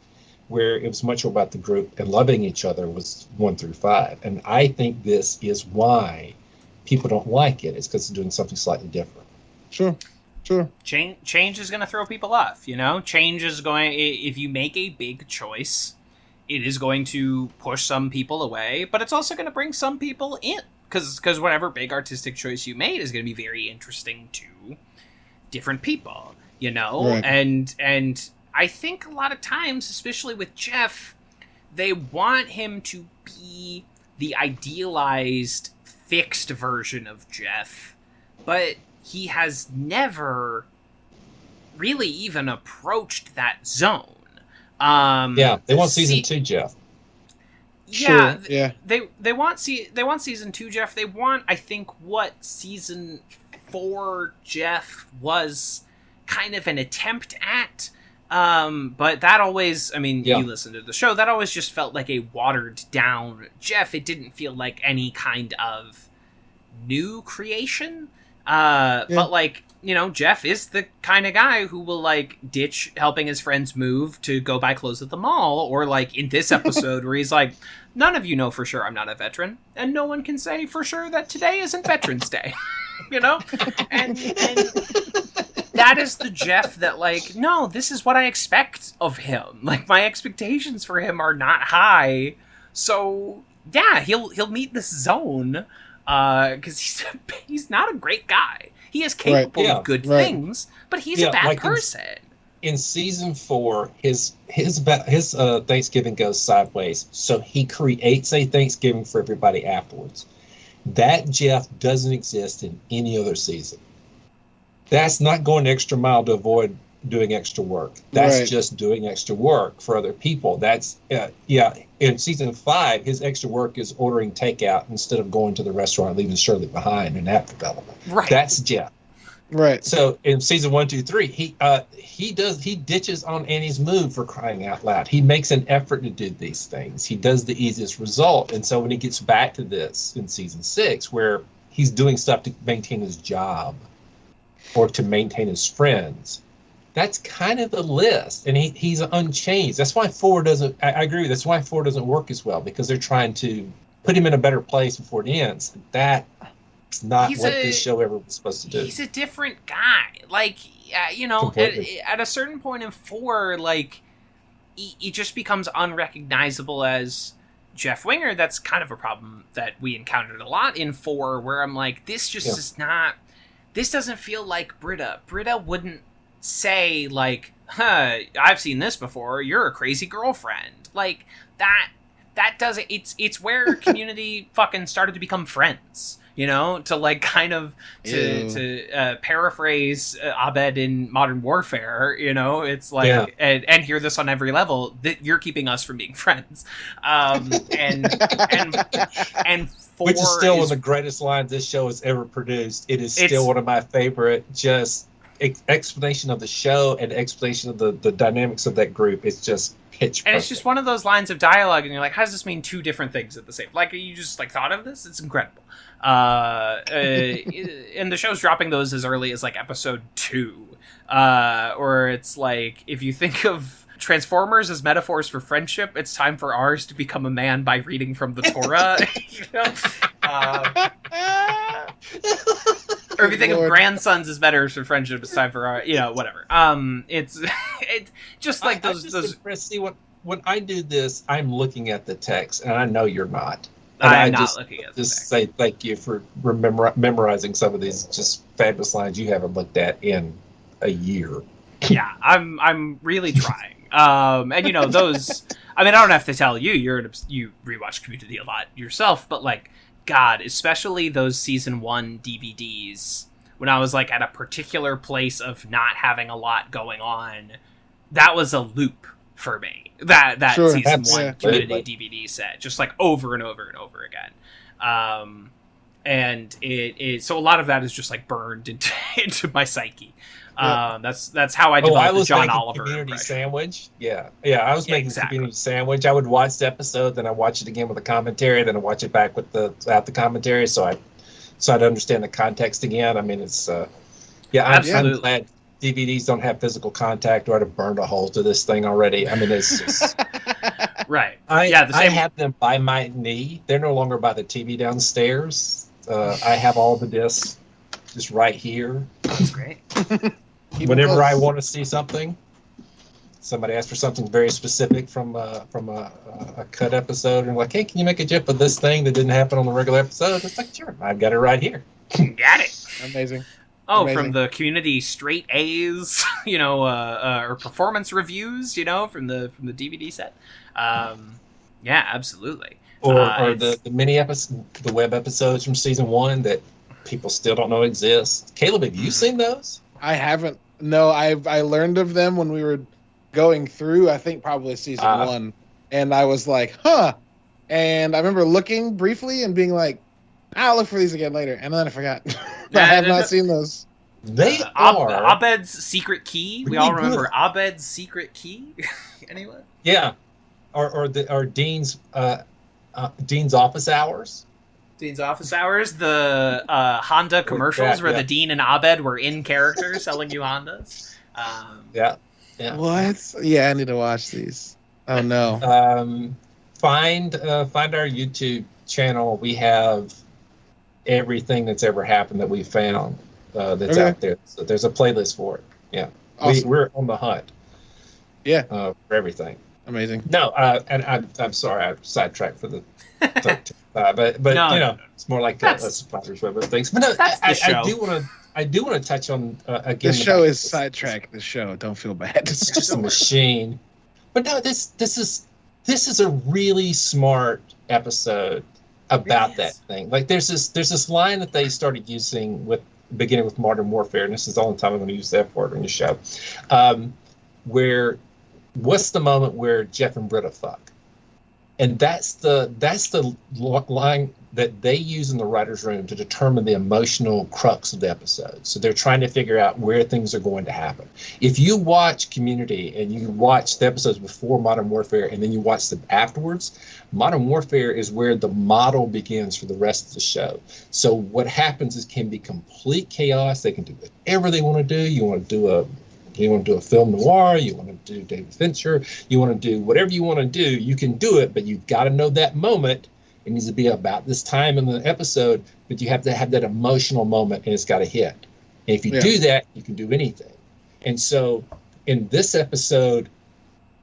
Where it was much more about the group and loving each other was 1 through 5. And I think this is why people don't like it. It's because it's doing something slightly different. Sure. Change is going to throw people off, you know? Change is going... If you make a big choice, it is going to push some people away, but it's also going to bring some people in. Because whatever big artistic choice you made is going to be very interesting to different people, you know? Right. And I think a lot of times, especially with Jeff, they want him to be the idealized, fixed version of Jeff, but he has never really even approached that zone. They want season 2 Jeff. Yeah, sure, yeah. They want season 2 Jeff. They want, I think, what season 4 Jeff was kind of an attempt at. But that always, you listen to the show, that always just felt like a watered down Jeff. It didn't feel like any kind of new creation. But Jeff is the kind of guy who will ditch helping his friends move to go buy clothes at the mall, or in this episode where he's like, none of you know for sure I'm not a veteran, and no one can say for sure that today isn't Veterans Day. You know? And that is the Jeff that, no, this is what I expect of him. My expectations for him are not high. So, yeah, he'll meet this zone, because he's not a great guy. He is capable of good things, but he's a bad person. In season 4, his Thanksgiving goes sideways, so he creates a Thanksgiving for everybody afterwards. That Jeff doesn't exist in any other season. That's not going the extra mile to avoid doing extra work. That's just doing extra work for other people. That's in season 5, his extra work is ordering takeout instead of going to the restaurant and leaving Shirley behind in that development. Right. That's Jeff. Right. So in season 1, 2, 3, he ditches on Annie's move, for crying out loud. He makes an effort to do these things. He does the easiest result. And so when he gets back to this in season 6, where he's doing stuff to maintain his job or to maintain his friends, that's kind of the list. And he's unchanged. That's why 4 doesn't, I agree, that's why 4 doesn't work as well, because they're trying to put him in a better place before it ends. That's not this show ever was supposed to do. He's a different guy. Like, at a certain point in 4, like, he just becomes unrecognizable as Jeff Winger. That's kind of a problem that we encountered a lot in 4, where I'm like, this just is not, this doesn't feel like Britta. Britta wouldn't say, like, I've seen this before, you're a crazy girlfriend. Like, that doesn't, it's where Community fucking started to become friends. To like kind of to paraphrase Abed in Modern Warfare, it's like, and hear this on every level, that you're keeping us from being friends. And 4 which is still one of the greatest lines this show has ever produced. It is still one of my favorite, just explanation of the show and explanation of the dynamics of that group. It's just pitch perfect. And it's just one of those lines of dialogue, and you're like, how does this mean 2 different things at the same? Like, you just like thought of this? It's incredible. And the show's dropping those as early as like episode 2, or it's like, if you think of Transformers as metaphors for friendship, it's time for ours to become a man by reading from the Torah. Or if you think of grandsons as metaphors for friendship, it's time for our, whatever. It's just like those. See, when I do this, I'm looking at the text, and I know you're not. I'm not looking at this. Just say thank you for memorizing some of these just fabulous lines you haven't looked at in a year. Yeah, I'm really trying. And those. I mean, I don't have to tell you. You rewatch Community a lot yourself, but like, God, especially those season 1 DVDs, when I was like at a particular place of not having a lot going on, that was a loop for me. That season 1 Community DVD set, just like over and over and over again. And it so a lot of that is just like burned into my psyche. That's how I developed the John Oliver Community impression. Sandwich. I was making Community Sandwich. I would watch the episode, then I watch it again with the commentary, then I watch it back without the commentary, so I'd understand the context again. I mean, it's I'm glad DVDs don't have physical contact, or I'd have burned a hole to this thing already. I mean, it's just right. I have them by my knee. They're no longer by the TV downstairs. I have all the discs just right here. That's great. Whenever I want to see something, somebody asks for something very specific from a cut episode, and like, hey, can you make a GIF of this thing that didn't happen on the regular episode? It's like, sure, I've got it right here. Got it. Amazing. Oh, Amazing. From the Community straight A's, or performance reviews, from the DVD set. Yeah, absolutely. Or the mini episode, the web episodes from season 1 that people still don't know exist. Caleb, have you seen those? I haven't. No, I learned of them when we were going through, I think probably season 1, and I was like, huh. And I remember looking briefly and being like, I'll look for these again later, and then I forgot. I have not seen those. They are Abed's Secret Key. We all remember Abed's Secret Key. Anyone? Yeah, or Dean's office hours. Dean's office hours. The Honda commercials where the Dean and Abed were in character selling you Hondas. Yeah. What? Yeah, I need to watch these. Oh no. Find our YouTube channel. We have everything that's ever happened that we found that's out there. So there's a playlist for it. Yeah, awesome. We're on the hunt. Yeah, for everything. Amazing. No, and I'm sorry, I sidetracked for the. but no. It's more like a suppliers web of things. But no, I do want to touch on again. The show is sidetracked. The show, don't feel bad. It's just a machine. But no, this is a really smart episode about that thing. Like there's this line that they started using beginning with Modern Warfare, and this is the only time I'm going to use the F word on your show. Where what's the moment where Jeff and Britta fuck? And that's the line that they use in the writer's room to determine the emotional crux of the episode. So they're trying to figure out where things are going to happen. If you watch Community and you watch the episodes before Modern Warfare and then you watch them afterwards, Modern Warfare is where the model begins for the rest of the show. So what happens is can be complete chaos. They can do whatever they want to do. You want to do a film noir, you want to do David Fincher, you want to do whatever you want to do, you can do it, but you've got to know that moment. It needs to be about this time in the episode, but you have to have that emotional moment and it's got to hit. And if you do that, you can do anything. And so in this episode,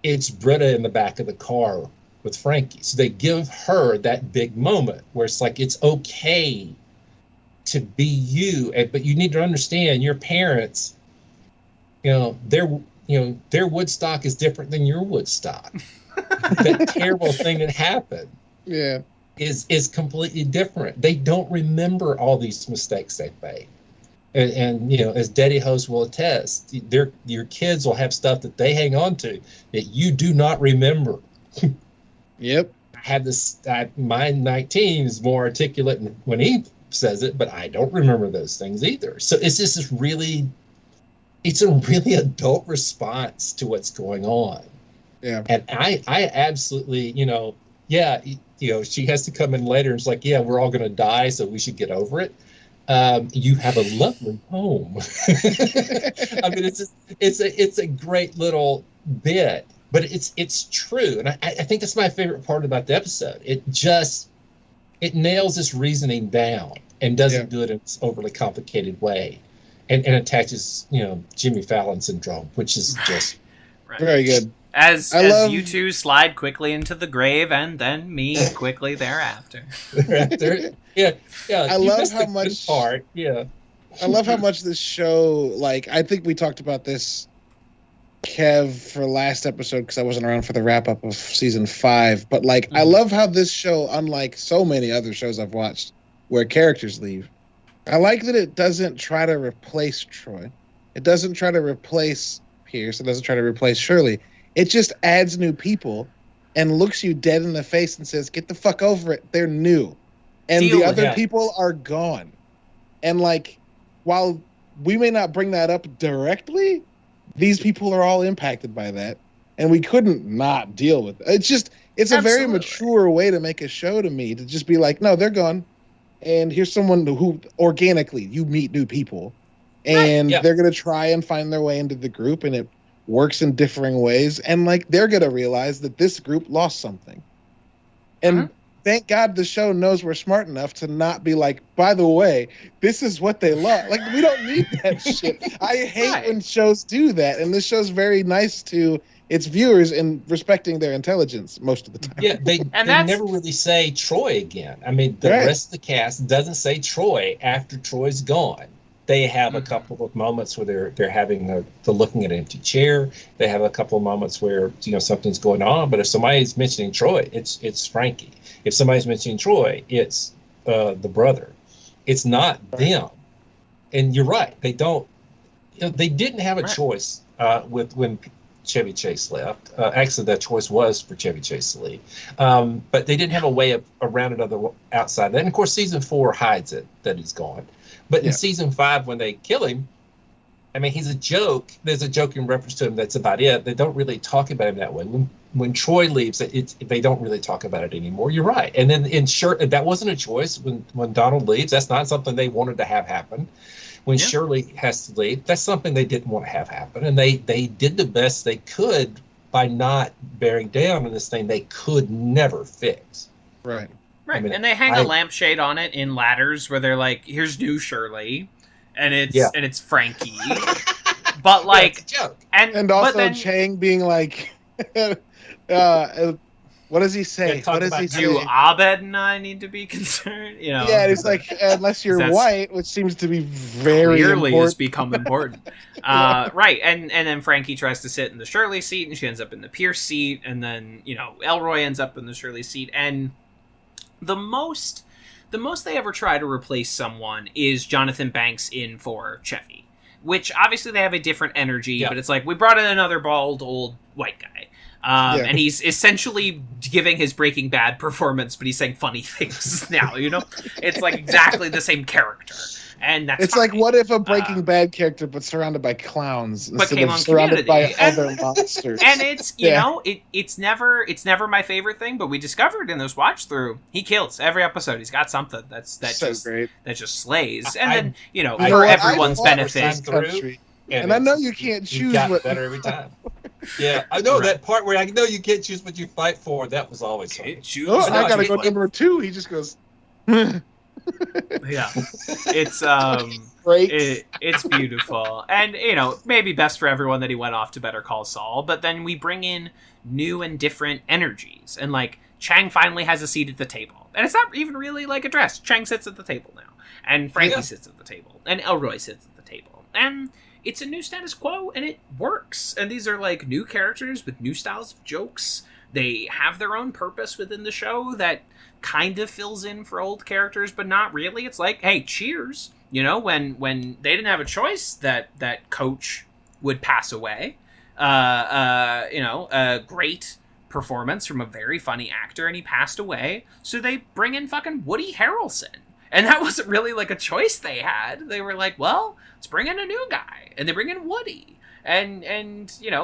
it's Britta in the back of the car with Frankie. So they give her that big moment where it's like, it's okay to be you, but you need to understand your parents, their Woodstock is different than your Woodstock. That terrible thing that happened. Yeah. Is completely different. They don't remember all these mistakes they've made. And as Daddy Host will attest, your kids will have stuff that they hang on to that you do not remember. Yep. I have this, my 19 is more articulate when he says it, but I don't remember those things either. So it's just it's a really adult response to what's going on. Yeah. And I absolutely, she has to come in later and it's like, yeah, we're all going to die, so we should get over it. You have a lovely home. I mean, it's a great little bit, but it's true. And I think that's my favorite part about the episode. It nails this reasoning down and doesn't do it in this overly complicated way. And attaches, Jimmy Fallon syndrome, which is just very good. As you two slide quickly into the grave, and then me quickly thereafter. Yeah. I love how much part. Yeah. I love how much this show. Like, I think we talked about this, Kev, for last episode because I wasn't around for the wrap up of season 5. But I love how this show, unlike so many other shows I've watched, where characters leave, I like that it doesn't try to replace Troy. It doesn't try to replace Pierce. It doesn't try to replace Shirley. It just adds new people and looks you dead in the face and says, get the fuck over it. They're new. And the other people are gone. And while we may not bring that up directly, these people are all impacted by that. And we couldn't not deal with it. It's a very mature way to make a show to me, to just be like, no, they're gone. And here's someone who organically you meet new people. And they're going to try and find their way into the group. And it works in differing ways, and they're gonna realize that this group lost something. And thank God the show knows we're smart enough to not be like, by the way, this is what they lost. We don't need that shit. I hate when shows do that, and this show's very nice to its viewers in respecting their intelligence most of the time. Yeah, they never really say Troy again. I mean, the rest of the cast doesn't say Troy after Troy's gone. They have a couple of moments where they're having the looking at an empty chair. They have a couple of moments where something's going on. But if somebody's mentioning Troy, it's Frankie. If somebody's mentioning Troy, it's the brother. It's not them. And you're right. They don't. They didn't have a choice with when Chevy Chase left. Actually, that choice was for Chevy Chase to leave. But they didn't have a way around it outside that. And of course, season 4 hides it that he's gone. But in season 5, when they kill him, I mean, he's a joke. There's a joke in reference to him. That's about it. They don't really talk about him that way. When Troy leaves, they don't really talk about it anymore. You're right. And then that wasn't a choice. When Donald leaves, that's not something they wanted to have happen. When Shirley has to leave, that's something they didn't want to have happen. And they did the best they could by not bearing down on this thing they could never fix. Right. Right, I mean, and they hang a lampshade on it in ladders where they're like, "Here's new Shirley," and it's Frankie, but it's a joke. And also Chang being like, what does he say? What does he say? Do Abed and I need to be concerned? Yeah, it's like, unless you're white, which seems to be very clearly important. Has become important. Right, and then Frankie tries to sit in the Shirley seat, and she ends up in the Pierce seat, and then Elroy ends up in the Shirley seat, and the most they ever try to replace someone is Jonathan Banks in for Chevy, which obviously they have a different energy, but it's like, we brought in another bald old white guy. And he's essentially giving his Breaking Bad performance, but he's saying funny things now, you know? It's like exactly the same character. And that's it's fine. like, what if a Breaking Bad character but surrounded by clowns but instead of surrounded by other monsters? And it's you know it's never my favorite thing, but we discovered in this watch through he kills every episode. He's got something that just slays. And then for everyone's benefit. And I know you can't choose. What better every time. Yeah, I know that part where I know you can't choose what you fight for. That was always fun. I gotta go number 2. He just goes. Yeah, it's it's beautiful, and maybe best for everyone that he went off to Better Call Saul. But then we bring in new and different energies, and like Chang finally has a seat at the table, and it's not even really like addressed. Chang sits at the table now, and Frankie sits at the table, and Elroy sits at the table, and it's a new status quo, and it works. And these are like new characters with new styles of jokes. They have their own purpose within the show that kind of fills in for old characters, but not really. It's like, hey, Cheers, when they didn't have a choice that Coach would pass away, a great performance from a very funny actor, and he passed away, so they bring in fucking Woody Harrelson. And that wasn't really like a choice they had. They were like, well, let's bring in a new guy, and they bring in Woody, and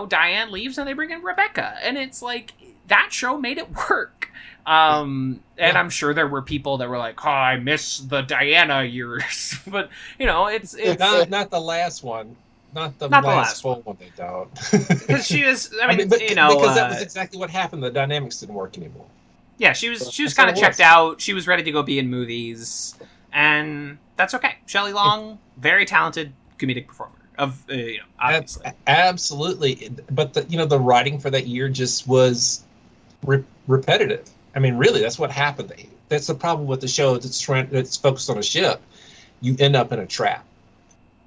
Diane leaves, and they bring in Rebecca, and it's like that show made it work. And I'm sure there were people that were like, "Oh, I miss the Diana years," but it's not the last one, not the last full one. They don't, because she was. because that was exactly what happened. The dynamics didn't work anymore. Yeah, she was kind of checked out. She was ready to go be in movies, and that's okay. Shelley Long, very talented comedic performer. Obviously, absolutely. But the writing for that year just was repetitive. I mean, really, that's what happened. That's the problem with the show that's focused on a ship. You end up in a trap.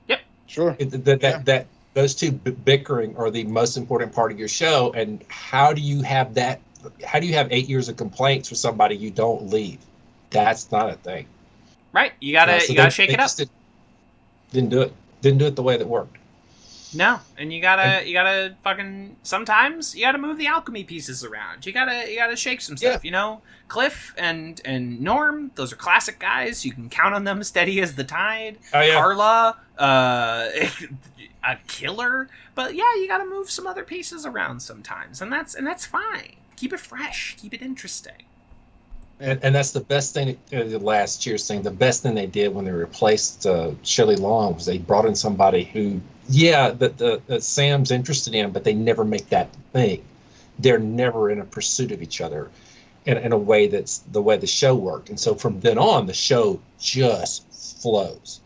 Yep, sure. That those two bickering are the most important part of your show. And how do you have that? How do you have 8 years of complaints for somebody you don't leave? That's not a thing. Right. You gotta shake it up. Didn't do it. Didn't do it the way that worked. No, and you gotta fucking sometimes you gotta move the alchemy pieces around. You gotta shake some stuff. Cliff and Norm, those are classic guys. You can count on them, steady as the tide. Oh, yeah. Carla, a killer. But yeah, you gotta move some other pieces around sometimes, and that's fine. Keep it fresh, keep it interesting. And that's the best thing, the last Cheers thing, the best thing they did when they replaced Shelley Long was they brought in somebody who, that Sam's interested in, but they never make that thing. They're never in a pursuit of each other in a way that's the way the show worked. And so from then on, the show just flows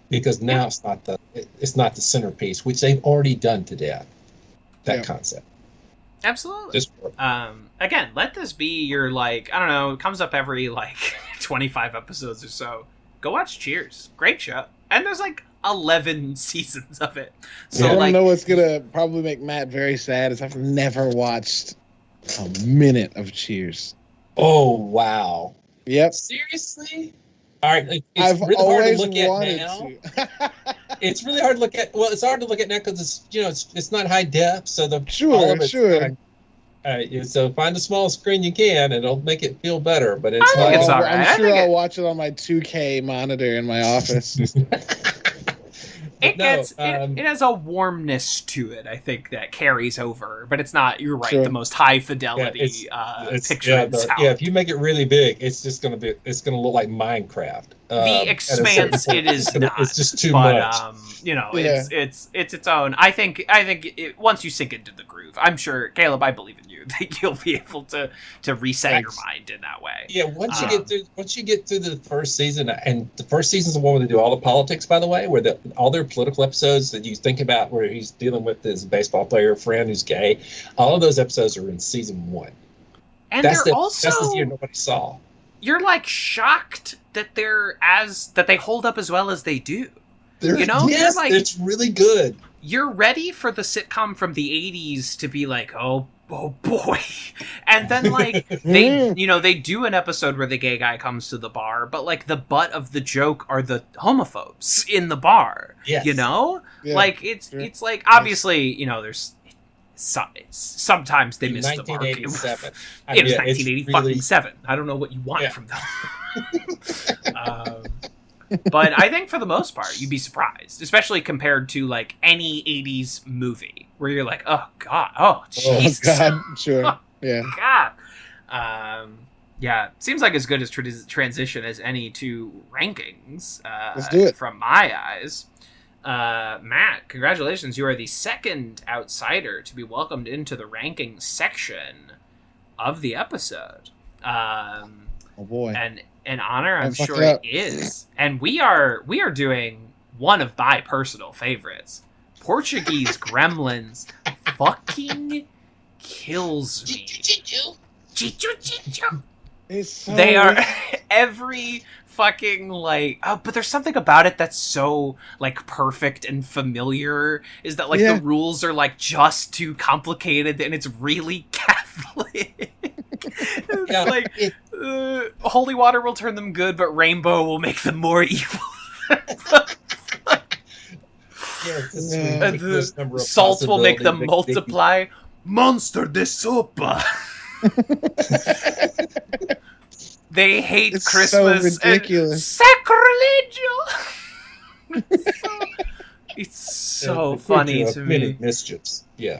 because now it's not the centerpiece, which they've already done to death, that concept. Absolutely. Again, let this be your, like, I don't know, it comes up every, 25 episodes or so. Go watch Cheers. Great show. And there's, 11 seasons of it. So, I don't know what's going to probably make Matt very sad is I've never watched a minute of Cheers. Oh, wow. Yep. Seriously? All right. I've really always hard to look wanted at now. to. It's really hard to look at. Well, it's hard to look at now because it's not high def. So Sure. So find the smallest screen you can, and it'll make it feel better. But it's all right. I'm sure I'll watch it on my 2K monitor in my office. It has a warmness to it, I think, that carries over, but it's not. You're right. Sure. The most high fidelity picture. If you make it really big, it's gonna look like Minecraft. The Expanse, it is not. It's just too much. It's its own. I think once you sink into the groove, I'm sure, Caleb, I believe in you that you'll be able to reset your mind in that way. Yeah, once you get through the first season, and the first season's the one where they do all the politics, by the way, where all their political episodes that you think about, where he's dealing with his baseball player friend who's gay, all of those episodes are in season 1. And that's the year nobody saw. You're shocked that they hold up as well as they do. Yes, it's really good. You're ready for the sitcom from the 80s to be oh boy. And then they do an episode where the gay guy comes to the bar, but the butt of the joke are the homophobes in the bar. Yes. It's obviously, there's sometimes they missed the mark. 1987. It was 1987. I don't know what you want from them. But I think for the most part, you'd be surprised, especially compared to like any 80s movie where you're like, oh god, oh Jesus, god, sure, yeah, god. Yeah, seems like as good as transition as any to rankings. Let's do it. From my eyes. Matt, congratulations. You are the second outsider to be welcomed into the ranking section of the episode. Oh boy. And an honor, I'm sure it is. And we are doing one of my personal favorites. Portuguese Gremlins fucking kills me. They are every fucking like but there's something about it that's so like perfect and familiar, is that like the rules are like just too complicated and it's really Catholic. It's like holy water will turn them good, but rainbow will make them more evil. The salt will make them multiply. Monster de sopa. They hate Christmas. So ridiculous. And sacrilegio. It's so funny to me. Mischiefs. Yeah.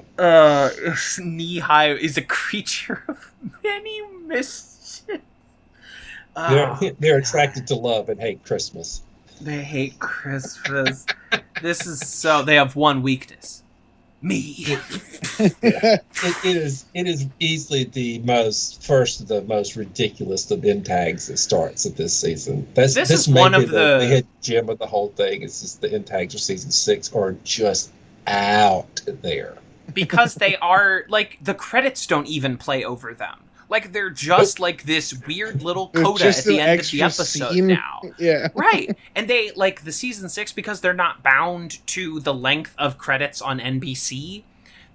Knee high is a creature of many mischiefs. They're attracted to love and hate Christmas. They hate Christmas. This is so. They have one weakness. Me. It is easily the most ridiculous of end tags that starts at this season. This is one of the hit gem of the whole thing. It's just the end tags of season 6 are just out there because they are like the credits don't even play over them. Like they're just like this weird little coda at the end of the episode scene. Now. Yeah. Right. And they like the season 6, because they're not bound to the length of credits on NBC.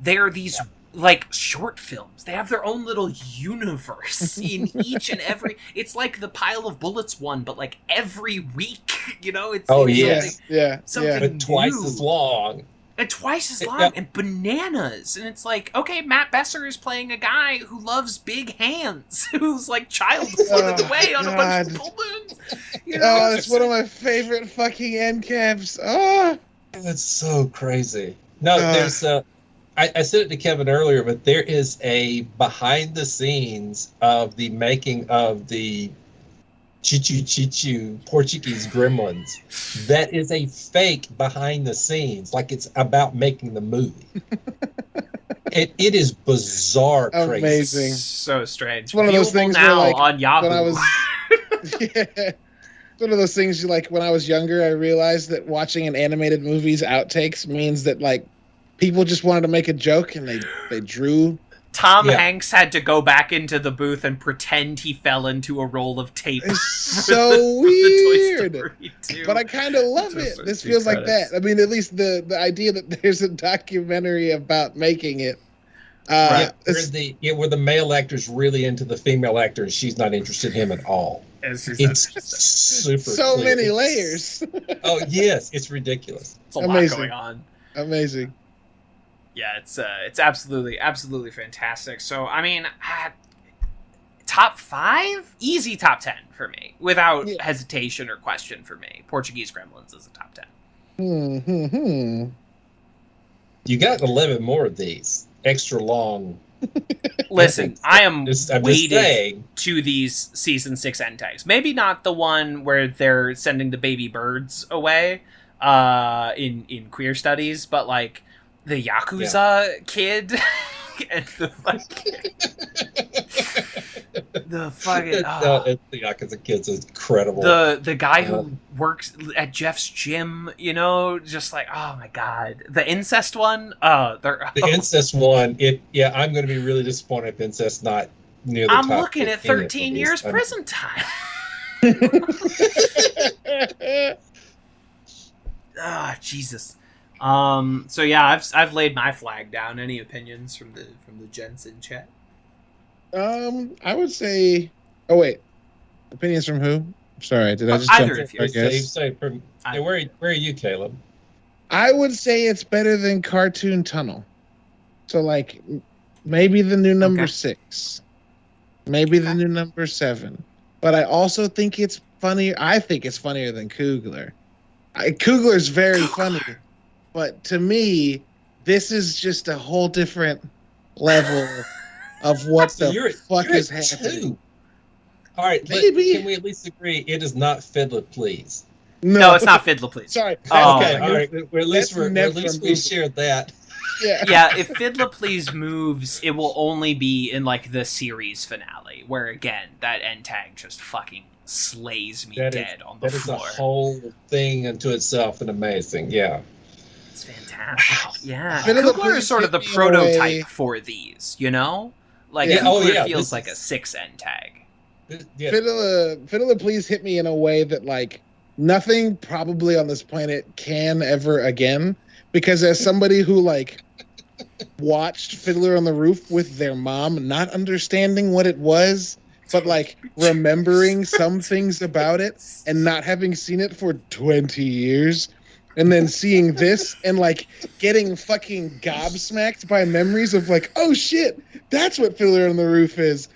They're these like short films. They have their own little universe in each and every. It's like the Pile of Bullets one, but like every week, you know, it's something but twice as long. And twice as long, and bananas. And it's like, okay, Matt Besser is playing a guy who loves big hands, who's like child floated away on a bunch of balloons. You know? It's one of my favorite fucking end caps. Oh, that's so crazy. No, there's I said it to Kevin earlier, but there is a behind the scenes of the making of the Chichu Portuguese Gremlins. That is a fake behind the scenes, like it's about making the movie. It is bizarre, crazy, amazing, so strange. It's one of those things now where, like, on Yahoo. When I was, it's one of those things. Like when I was younger, I realized that watching an animated movie's outtakes means that like people just wanted to make a joke and they drew. Tom Hanks had to go back into the booth and pretend he fell into a roll of tape. It's so weird. But I kind of love it. This feels like that. I mean, at least the idea that there's a documentary about making it. Where the male actor's really into the female actor and she's not interested in him at all. It's super so clear. Many layers. Oh, yes. It's ridiculous. It's a lot going on. Amazing. Yeah, it's absolutely fantastic. So, I mean, top 5? Easy top 10 for me. Without hesitation or question for me. Portuguese Gremlins is a top 10. You got 11 more of these. Extra long. Listen, I am weighted to these season 6 end tags. Maybe not the one where they're sending the baby birds away in queer studies, but like the Yakuza kid and the fucking the Yakuza kid's incredible. The guy who works at Jeff's gym, you know, just like, oh my god, the incest one. The incest one. I'm going to be really disappointed if incest not near the top. I'm looking at 13 years prison time. Jesus. So yeah, I've laid my flag down. Any opinions from the gents in chat? I would say. Oh wait, opinions from who? Sorry, did I just either jump of you? I guess. Where are you, Caleb? I would say it's better than Cartoon Tunnel. So, like, maybe the new number Okay. 6. Maybe the new number 7. But I also think it's funnier. I think it's funnier than Coogler. Coogler's very funny. But to me, this is just a whole different level of what the fuck is happening. 2. All right, maybe. Can we at least agree it is not Fiddler Please? No, it's not Fiddler Please. Sorry. Okay, all right. At least we shared that. Yeah, if Fiddler Please moves, it will only be in like the series finale, where again that end tag just fucking slays me dead on the floor. That is a whole thing unto itself and amazing. Yeah, it's fantastic. Yeah, Fiddler Coogler is sort of the prototype for these, you know? Like Coogler feels like a 6 end tag. Yeah. Fiddler Please hit me in a way that like nothing probably on this planet can ever again. Because as somebody who like watched Fiddler on the Roof with their mom, not understanding what it was, but like remembering some things about it and not having seen it for 20 years, and then seeing this and like getting fucking gobsmacked by memories of like, oh shit, that's what Fiddler on the Roof is.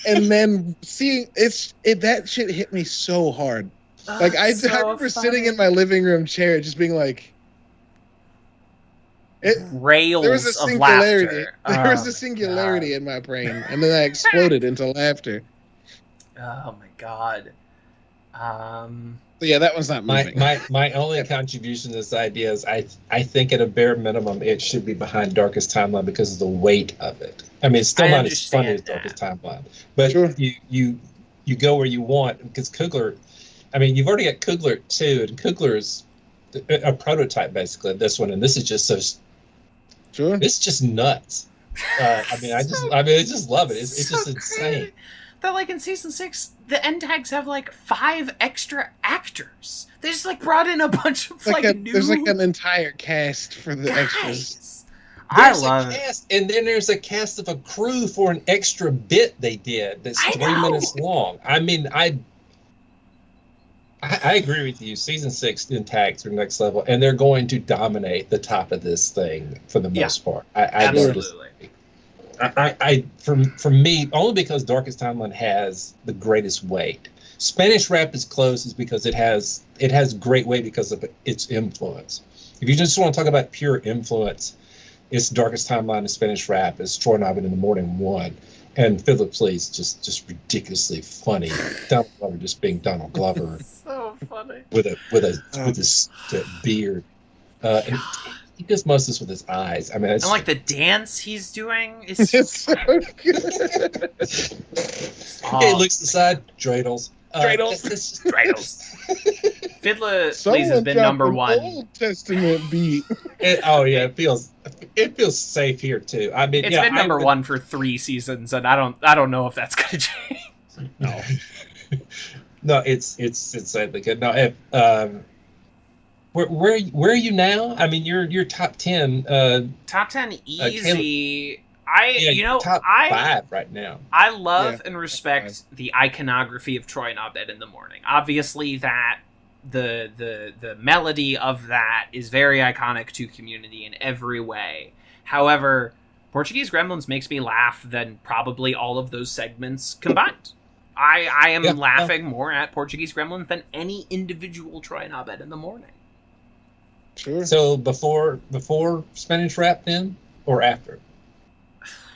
And then seeing that shit hit me so hard. Like I remember sitting in my living room chair just being like, rails there was a of singularity. laughter. There was a singularity in my brain, and then I exploded into laughter. Oh my god. So yeah, that one's not moving. My only contribution to this idea is I think at a bare minimum it should be behind Darkest Timeline because of the weight of it. I mean, it's still not as funny as Darkest Timeline, but sure. you go where you want because Coogler. I mean, you've already got Coogler 2, and Coogler is a prototype basically of this one, and this is just so. Sure. It's just nuts. I just love it. It's just insane. That like in season 6, the end tags have like 5 extra actors. They just like brought in a bunch of new. There's like an entire cast for the extras. I love it. And then there's a cast of a crew for an extra bit they did that's 3 minutes long. I mean, I agree with you. Season 6 in tags are next level, and they're going to dominate the top of this thing for the most part. Absolutely. For me, only because Darkest Timeline has the greatest weight. Spanish Rap is close is because it has great weight because of its influence. If you just want to talk about pure influence, it's Darkest Timeline and Spanish Rap. It's Troy Nobbin in the Morning 1. And Fiddler Please, just ridiculously funny. Donald Glover just being Donald Glover. So funny. With his beard. And he does most of this with his eyes. I mean, and like the dance he's doing is so good. He looks aside, dreidels. Dreidels. Fiddler Please has been number 1. Old Testament beat. It feels safe here too. I mean, it's been number 1 for 3 seasons, and I don't know if that's gonna change. No, no, it's sadly good. No, if, where are you now? I mean, you're top 10. Top 10 easy. Top 5 right now. I love and respect the iconography of Troy Nobbin in the Morning. Obviously, that the melody of that is very iconic to Community in every way. However, Portuguese Gremlins makes me laugh than probably all of those segments combined. I am laughing more at Portuguese Gremlins than any individual Troy Nobbin in the Morning. Sure. So before Spanish Rap then, or after?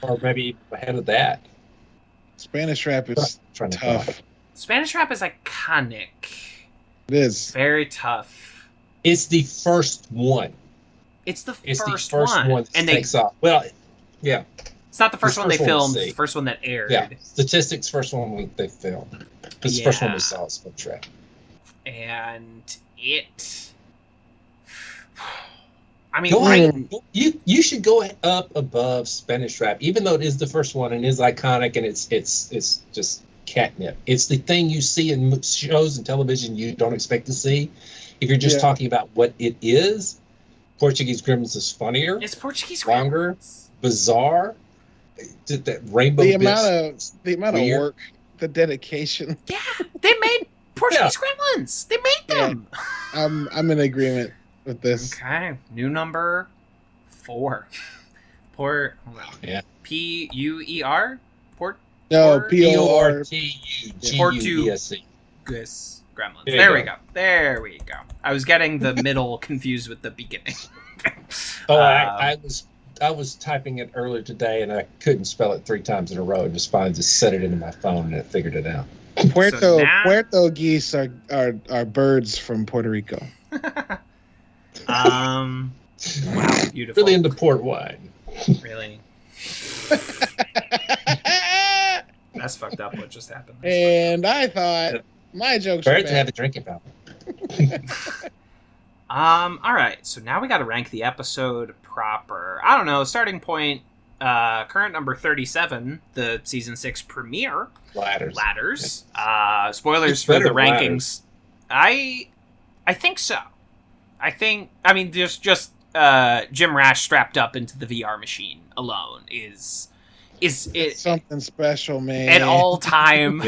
Or maybe ahead of that. Spanish Rap is tough. Spanish Rap is iconic. It is. Very tough. It's the first one. It's the first one that takes off. Well, yeah. It's not the first one they filmed. It's the first one that aired. Yeah. Statistics, first one they filmed. It's the first one we saw. Spanish Rap. And it... I mean, you should go up above Spanish Rap, even though it is the first one and is iconic, and it's just catnip. It's the thing you see in shows and television you don't expect to see. If you're just talking about what it is, Portuguese Gremlins is funnier. It's Portuguese longer, bizarre. That rainbow. The amount of work, the dedication. Yeah, they made Portuguese Gremlins. They made them. Yeah. I'm in agreement with this. Okay, new number 4. Hold on. Yeah. P-U-E-R? No, Portuguese. Gremlins. There we go. There we go. I was getting the middle confused with the beginning. I was typing it earlier today and I couldn't spell it 3 times in a row. Just finally just set it into my phone and it figured it out. Puerto geese are birds from Puerto Rico. Wow, beautiful. Really into port wine. Really. That's fucked up what just happened. And I thought my jokes Birds have a drinking fountain. All right, so now we got to rank the episode proper. I don't know, starting point, current number 37, the season 6 premiere. Ladders. Spoilers for the rankings. I think so. I mean, just Jim Rash strapped up into the VR machine alone is something special, man. An all-time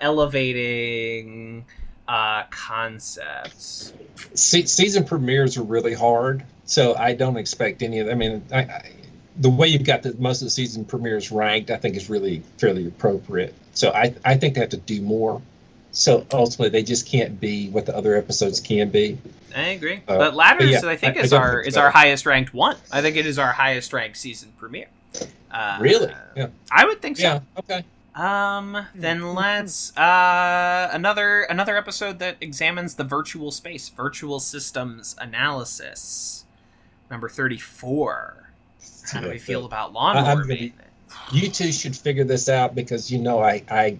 elevating concepts. Season premieres are really hard, so I don't expect any of them. I mean, the way you've got most of the season premieres ranked, I think is really fairly appropriate. So I think they have to do more. So ultimately, they just can't be what the other episodes can be. I agree, but Ladders, I think, is our highest ranked one. I think it is our highest ranked season premiere. Really? Yeah. I would think so. Yeah. Okay. Then let's another episode that examines the virtual space, virtual systems analysis, number 34. How do we feel about Lawnmower Men? You two should figure this out because I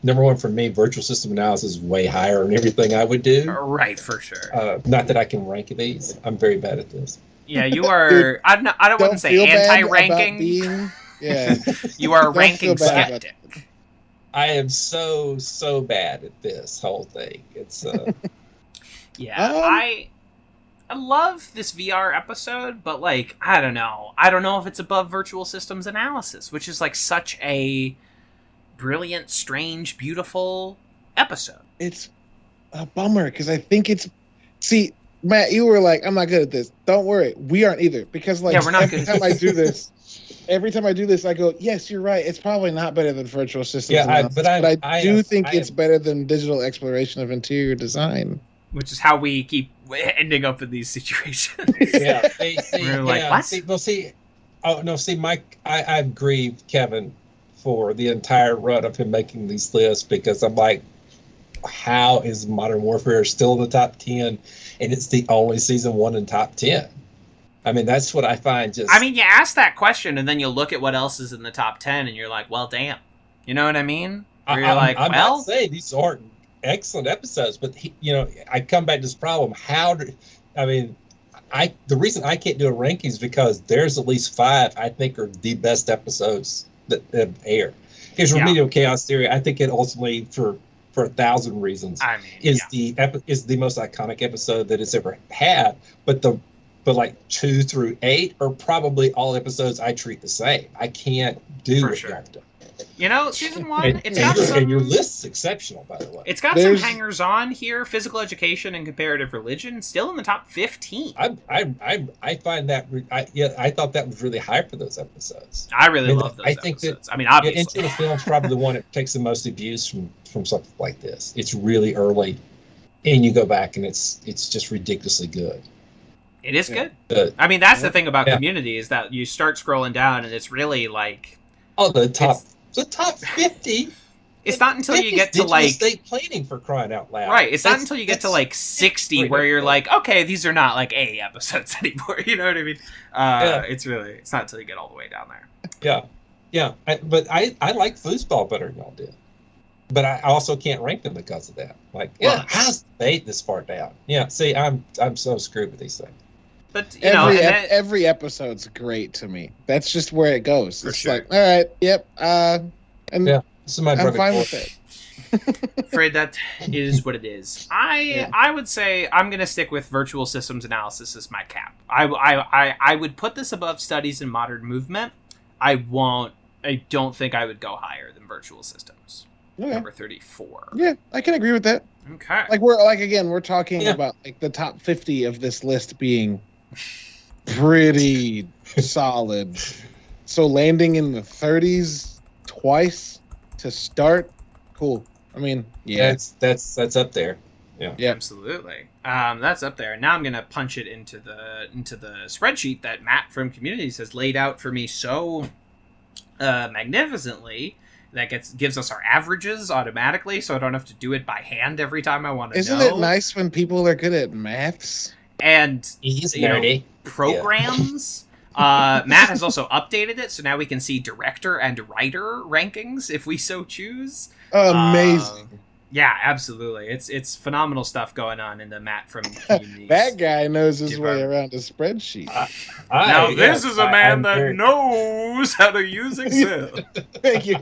number one for me, virtual system analysis is way higher than everything I would do. Right, for sure. Not that I can rank these. I'm very bad at this. Yeah, you are. I wouldn't say anti-ranking. You are a ranking skeptic. I am so bad at this whole thing. It's I love this VR episode, but I don't know if it's above virtual systems analysis, which is such a brilliant, strange, beautiful episode. It's a bummer because I think see, Matt, you were like, I'm not good at this. Don't worry, we aren't either. Because we're not every time I do this, I go, yes, you're right. It's probably not better than virtual systems. Yeah, but I do think it's better than digital exploration of interior design, which is how we keep ending up in these situations. Yeah, we're what? Mike, I agree, Kevin, for the entire run of him making these lists because I'm like, how is Modern Warfare still in the top 10 and it's the only season 1 in top 10? I mean, that's what I find just... I mean, you ask that question and then you look at what else is in the top 10 and you're like, well, damn. You know what I mean? I'm not saying these aren't excellent episodes, but I come back to this problem. The reason I can't do a ranking is because there's at least 5 I think are the best episodes that have aired. Here's Remedial Chaos Theory. I think it ultimately, for 1,000 reasons, is the most iconic episode that it's ever had. But 2 through 8 are probably all episodes I treat the same. I can't do what y'all do. Season 1, and your list's exceptional, by the way. It's got some hangers-on here. Physical education and comparative religion still in the top 15. I find that I thought that was really high for those episodes. I really love those episodes. Obviously, Into the Film's probably the one that takes the most abuse from something like this. It's really early, and you go back and it's just ridiculously good. It is good. That's the thing about Community is that you start scrolling down and it's really the top 50. It's not until you get to estate planning, for crying out loud. Right. It's not until you get to 60 where you're okay, these are not A episodes anymore. You know what I mean? It's not until you get all the way down there. Yeah. But I like foosball better than y'all did. But I also can't rank them because of that. How's they this far down? Yeah. See, I'm so screwed with these things. But every episode's great to me. That's just where it goes. It's all right, yep. I'm fine with it. Afraid that is what it is. I would say I'm going to stick with virtual systems analysis as my cap. I would put this above studies in modern movement. I don't think I would go higher than virtual systems. Okay. Number 34. Yeah, I can agree with that. Okay. We're talking about the top 50 of this list being pretty solid. So landing in the 30s twice to start, cool. I mean, yeah, that's up there. Yeah, absolutely. That's up there. Now I'm gonna punch it into the spreadsheet that Matt from Communities has laid out for me so magnificently. That gives us our averages automatically, so I don't have to do it by hand every time I want to know. Isn't it nice when people are good at maths? And he's nerdy. Programs. Yeah. Matt has also updated it, so now we can see director and writer rankings if we so choose. Amazing. Yeah, absolutely. It's phenomenal stuff going on in the Matt from Communities. That guy knows his way around a spreadsheet. This is a man that knows how to use Excel. Thank you.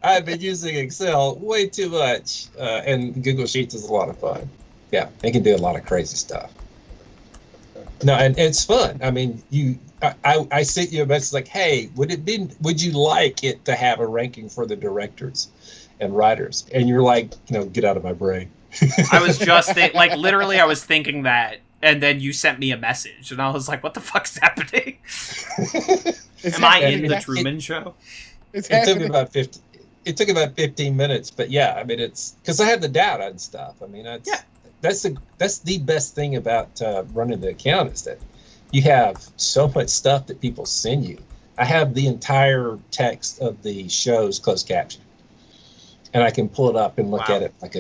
I've been using Excel way too much, and Google Sheets is a lot of fun. Yeah, they can do a lot of crazy stuff. No, and it's fun. I mean, I sent you a message like, "Hey, would you like it to have a ranking for the directors and writers?" And you're like, get out of my brain. I was just literally, I was thinking that, and then you sent me a message, and I was like, "What the fuck's happening? Am I in the Truman Show?" It took me about 50. It took about 15 minutes, but yeah, I mean, it's because I had the data and stuff. I mean, that's the best thing about running the account is that you have so much stuff that people send you. I have the entire text of the show's closed caption, and I can pull it up and look at it like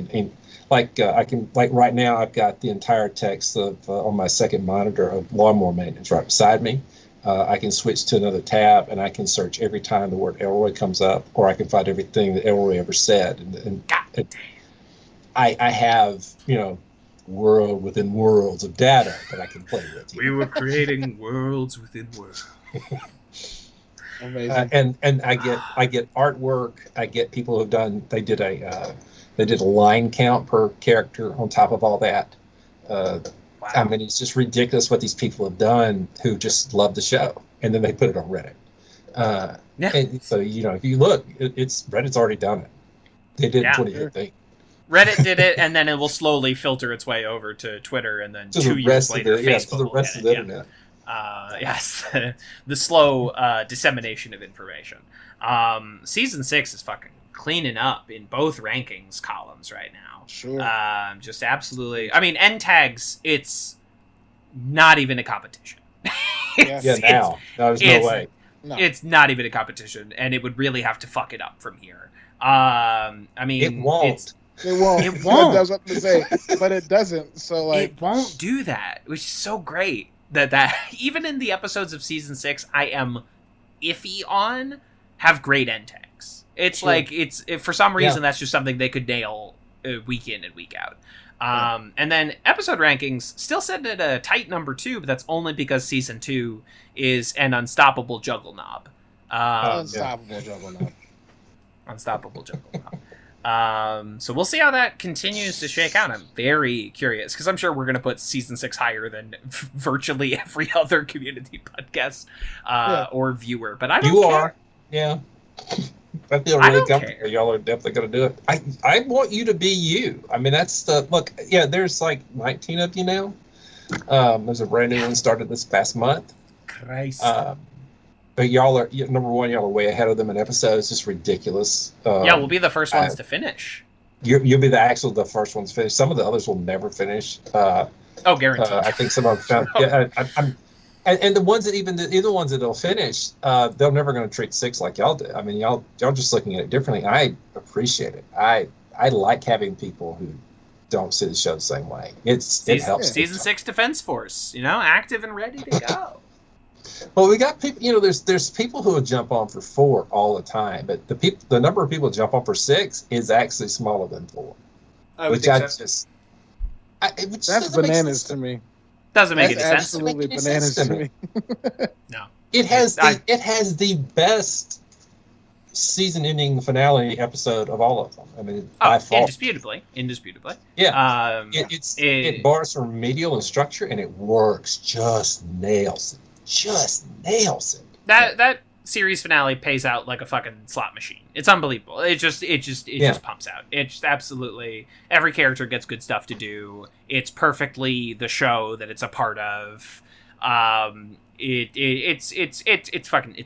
right now I've got the entire text of on my second monitor of Lawnmower Men. It's right beside me. I can switch to another tab and I can search every time the word Elroy comes up, or I can find everything that Elroy ever said. And I have world within worlds of data that I can play with. We were creating worlds within worlds. Amazing. And I get artwork. I get people who've done. They did a line count per character on top of all that. Wow. I mean, it's just ridiculous what these people have done who just love the show, and then they put it on Reddit. And so if you look, Reddit's already done it. They did 2015. Reddit did it, and then it will slowly filter its way over to Twitter, and then 2 years later, Facebook. To the rest of the internet. Yes, the slow dissemination of information. Season 6 is fucking cleaning up in both rankings columns right now. Sure. Just absolutely. I mean, end tags. It's not even a competition. There's no way. No. It's not even a competition, and it would really have to fuck it up from here. I mean, it won't. It won't. It won't. I was about to say, but it doesn't. So it won't do that, which is so great. That even in the episodes of season 6, I am iffy on, have great end tags. It's like for some reason that's just something they could nail week in and week out. And then episode rankings still set at a tight number 2, but that's only because season 2 is an unstoppable juggle knob. Unstoppable juggle knob. Unstoppable juggle knob. So we'll see how that continues to shake out. I'm very curious because I'm sure we're going to put season 6 higher than virtually every other community podcast or viewer. But I don't care. You are. Yeah. I feel really comfortable. Y'all are definitely going to do it. I want you to be you. I mean, that's the look. Yeah, there's like 19 of you now. There's a brand new one started this past month. Christ. But y'all are number one. Y'all are way ahead of them in episodes. Just ridiculous. We'll be the first ones to finish. You'll be the first ones to finish. Some of the others will never finish. Guaranteed. I think some of them. And the ones that the ones that'll finish, they're never going to treat 6 like y'all do. I mean, y'all just looking at it differently. I appreciate it. I like having people who don't see the show the same way. It helps. Season 6 Defense Force, active and ready to go. Well, we got people. There's people who will jump on for 4 all the time, but the number of people who jump on for 6 is actually smaller than 4. That's bananas to me. Doesn't make any sense. Absolutely bananas to me. No, it has the best season-ending finale episode of all of them. I mean, by far. Indisputably. Yeah. It borrows from remedial and structure, and it works. Just nails it. That series finale pays out like a fucking slot machine. It's unbelievable. It just pumps out. It's just absolutely, every character gets good stuff to do. It's perfectly the show that it's a part of. It's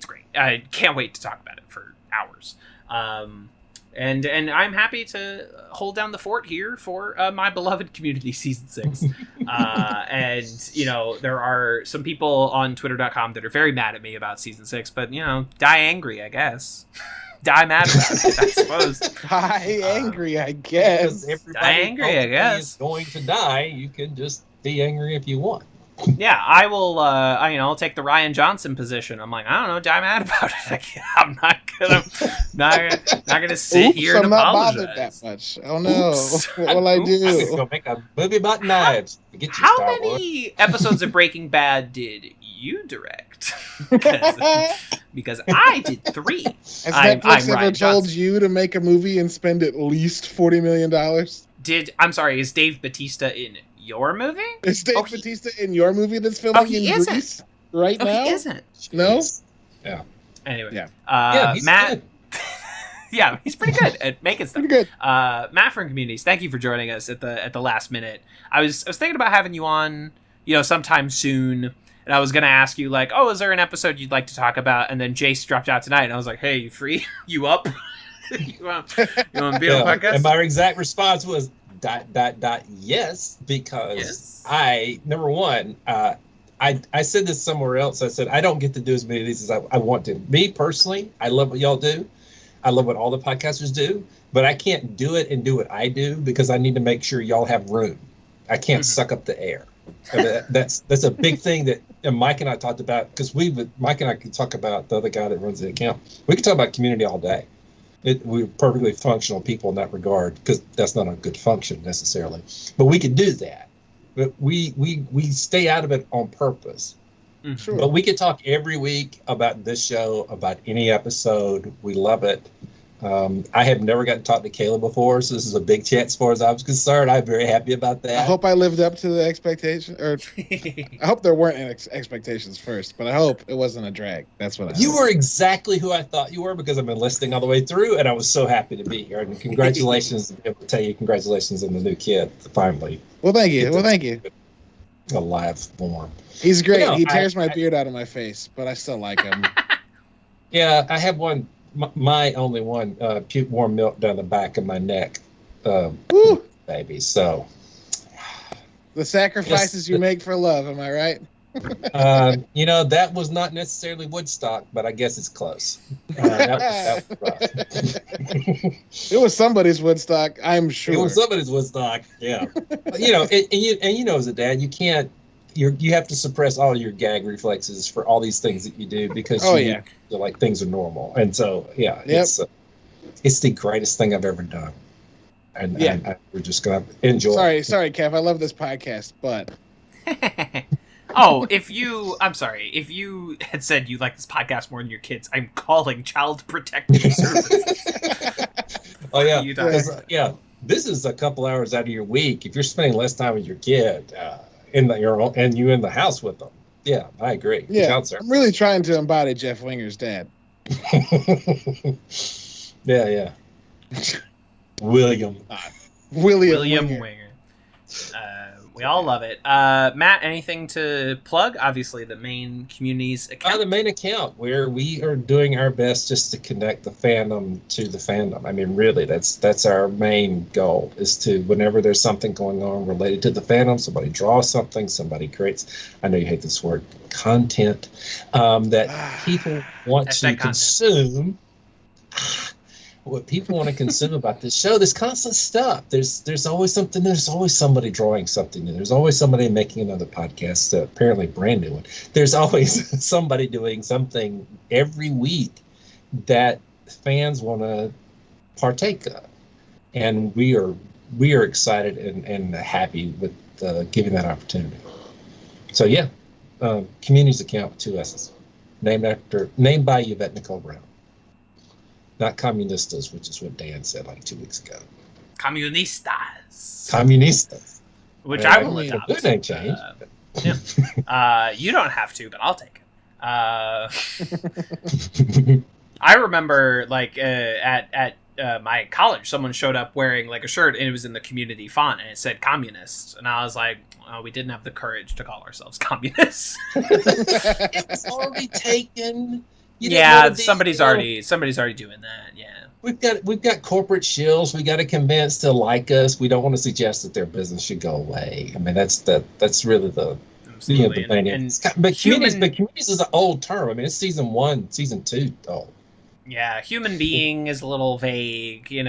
great. I can't wait to talk about it for hours. And I'm happy to hold down the fort here for my beloved Community Season 6. And, you know, there are some people on Twitter.com that are very mad at me about Season 6, but, you know, die angry, I guess. Die mad about it, I suppose. Die angry, I guess. Die angry, I guess. Is going to die. You can just be angry if you want. Yeah, I will. I'll take the Ryan Johnson position. I'm like, I don't know, die mad about it. I'm not gonna sit here and I'm not apologize. bothered that much. Oh no, what will I do? I'm gonna make a movie about knives. Get you, How Star many Wars. episodes of Breaking Bad did you direct? Because I did 3. Has Netflix ever told you to make a movie and spend at least $40 million? Is Dave Bautista in your movie? Is Dave Bautista in your movie that's filming in Greece right now? He isn't. No? Yeah. Anyway. Yeah. Matt. Good. Yeah, he's pretty good at making stuff. Pretty good. Matt from Communities, thank you for joining us at the last minute. I was thinking about having you on, sometime soon, and I was gonna ask you like, oh, is there an episode you'd like to talk about? And then Jace dropped out tonight, and I was like, hey, you free? You up? you want to be on the podcast? And my exact response was ... yes, because I, number one, I said this somewhere else. I said I don't get to do as many of these as I want to. Me personally, I love what y'all do. I love what all the podcasters do, but I can't do it and do what I do because I need to make sure y'all have room. I can't suck up the air. That's a big thing that Mike and I talked about, because Mike and I could talk about the other guy that runs the account. We could talk about community all day. We're perfectly functional people in that regard, because that's not a good function necessarily. But we could do that. But we stay out of it on purpose. Sure. But we could talk every week about this show, about any episode. We love it. I have never gotten to talk to Kayla before, so this is a big chance as far as I was concerned. I'm very happy about that. I hope I lived up to the expectation, or I hope there weren't expectations first, but I hope it wasn't a drag. That's what I You hope. were exactly who I thought you were, because I've been listening all the way through, and I was so happy to be here. And congratulations, to be able to tell you congratulations on the new kid, finally. Well, thank you. A live form. He's great. You know, he tears my beard out of my face, but I still like him. Yeah, I have one. My only one, warm milk down the back of my neck, Woo! baby. So The sacrifices you make for love, am I right? that was not necessarily Woodstock, but I guess it's close. That was rough. It was somebody's Woodstock, I'm sure. It was somebody's Woodstock, yeah. But, as a dad, you can't. You have to suppress all your gag reflexes for all these things that you do, because you feel like things are normal. And so, it's the greatest thing I've ever done. And we're just going to enjoy. Sorry, Kev. I love this podcast, but. Oh, if you had said you like this podcast more than your kids, I'm calling Child Protective Services. Oh, yeah. This is a couple hours out of your week. If you're spending less time with your kid, and you in the house with them. Yeah, I agree. Yeah, I'm really trying to embody Jeff Winger's dad. yeah. William Winger. We all love it. Matt, anything to plug? Obviously, the main Communities account. The main account, where we are doing our best just to connect the fandom to the fandom. I mean, really, that's our main goal, is to, whenever there's something going on related to the fandom, somebody draws something, somebody creates, I know you hate this word, content, that people want to consume. What people want to consume about this show, this constant stuff. There's always something. There's always somebody drawing something new. There's always somebody making another podcast, apparently brand new one. There's always somebody doing something every week that fans want to partake of, and we are excited and happy with giving that opportunity. So Communities account with 2 S's, named by Yvette Nicole Brown. Not communistas, which is what Dan said like 2 weeks ago. Communistas. Which I will adopt. Good name change. You don't have to, but I'll take it. I remember, like, at my college, someone showed up wearing, like, a shirt, and it was in the community font, and it said communists. And I was like, oh, we didn't have the courage to call ourselves communists. It was already taken. Somebody's already doing that, yeah. We've got corporate shills we got to convince to like us. We don't want to suggest that their business should go away. I mean, that's really the Absolutely. But communities is an old term. I mean, it's season 1, season 2 old. Yeah, human being is a little vague, Green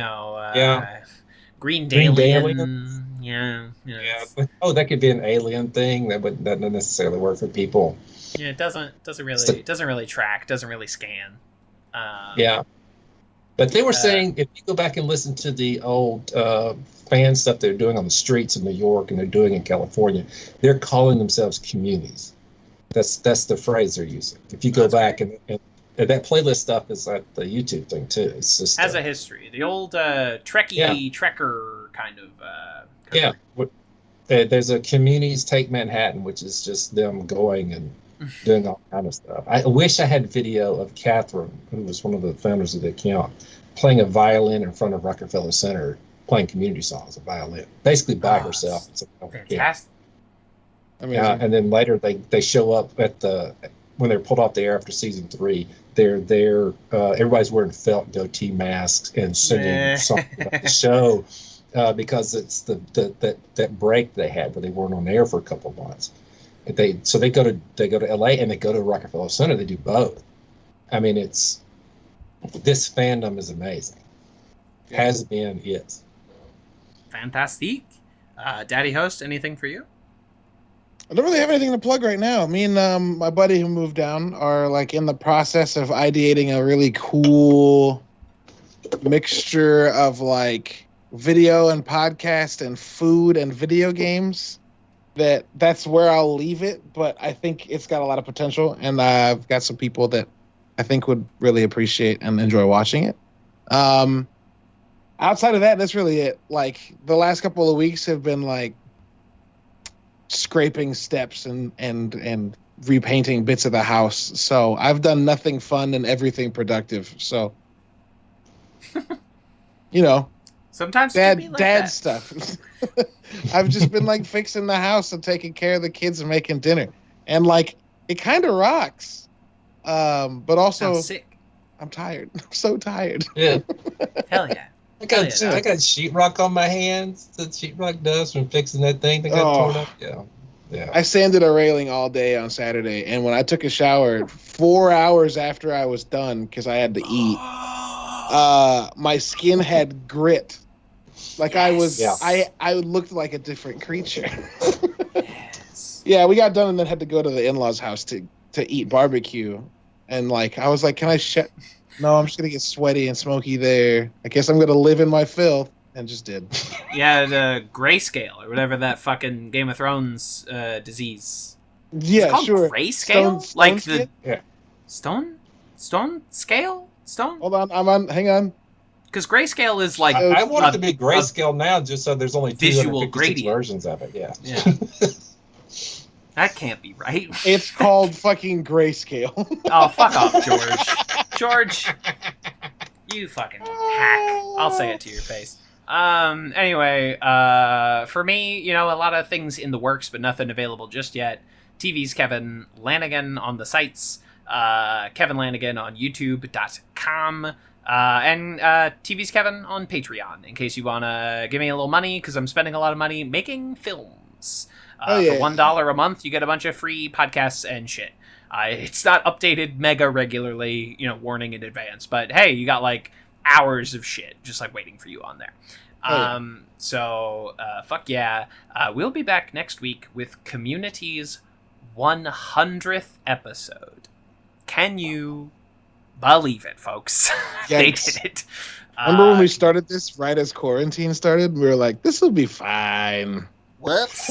Green Dalian. Yeah. Oh, that could be an alien thing. That doesn't necessarily work for people. Yeah, it doesn't really track, doesn't really scan. But they were saying, if you go back and listen to the old fan stuff they're doing on the streets of New York and they're doing in California, they're calling themselves communities. That's the phrase they're using. If you go back and that playlist stuff is at the YouTube thing too. It's just has a history. The old Trekker kind of. There's a Communities Take Manhattan, which is just them going and doing all kind of stuff. I wish I had video of Catherine, who was one of the founders of the account, playing a violin in front of Rockefeller Center, playing community songs, a violin, basically by herself. Fantastic. And then later they show up when they're pulled off the air after season 3. They're there. Everybody's wearing felt goatee masks and singing songs about the show because it's that break they had where they weren't on air for a couple of months. They go to LA and they go to Rockefeller Center. They do both. I mean, this fandom is amazing. Has been, is. Fantastic. Daddy Host, anything for you? I don't really have anything to plug right now. Me and my buddy who moved down are like in the process of ideating a really cool mixture of like video and podcast and food and video games. That's where I'll leave it, but I think it's got a lot of potential, and I've got some people that I think would really appreciate and enjoy watching it. Outside of that, that's really it. Like the last couple of weeks have been like scraping steps and repainting bits of the house. So I've done nothing fun and everything productive. So sometimes dad stuff. I've just been like fixing the house and taking care of the kids and making dinner, and like it kind of rocks. But also sick. I'm tired. I'm so tired. Yeah. Hell yeah. I got sheetrock on my hands. The sheetrock dust from fixing that thing that got torn up. Yeah. I sanded a railing all day on Saturday, and when I took a shower 4 hours after I was done because I had to eat, my skin had grit. Like I looked like a different creature. Yes. Yeah, we got done and then had to go to the in-laws' house to eat barbecue, and like I was like, "Can I No, I'm just gonna get sweaty and smoky there. I guess I'm gonna live in my filth," and just did. Yeah, the grayscale or whatever that fucking Game of Thrones disease. Yeah, it's called sure. Grayscale, stone scale. Hold on, hang on. Because grayscale is like I want it to be grayscale now, just so there's only visual 256 versions of it. Yeah. That can't be right. It's called fucking grayscale. Oh, fuck off, George. You fucking hack. I'll say it to your face. Anyway, for me, a lot of things in the works, but nothing available just yet. TV's Kevin Lanigan on the sites. Kevin Lanigan on YouTube.com. And TV's Kevin on Patreon, in case you want to give me a little money, because I'm spending a lot of money making films. For $1 a month, you get a bunch of free podcasts and shit. It's not updated mega regularly, warning in advance. But hey, you got like hours of shit just like waiting for you on there. So fuck yeah. We'll be back next week with Community's 100th episode. Can you believe it, folks? They did it. Remember when we started this right as quarantine started? We were like, this will be fine. Whoops.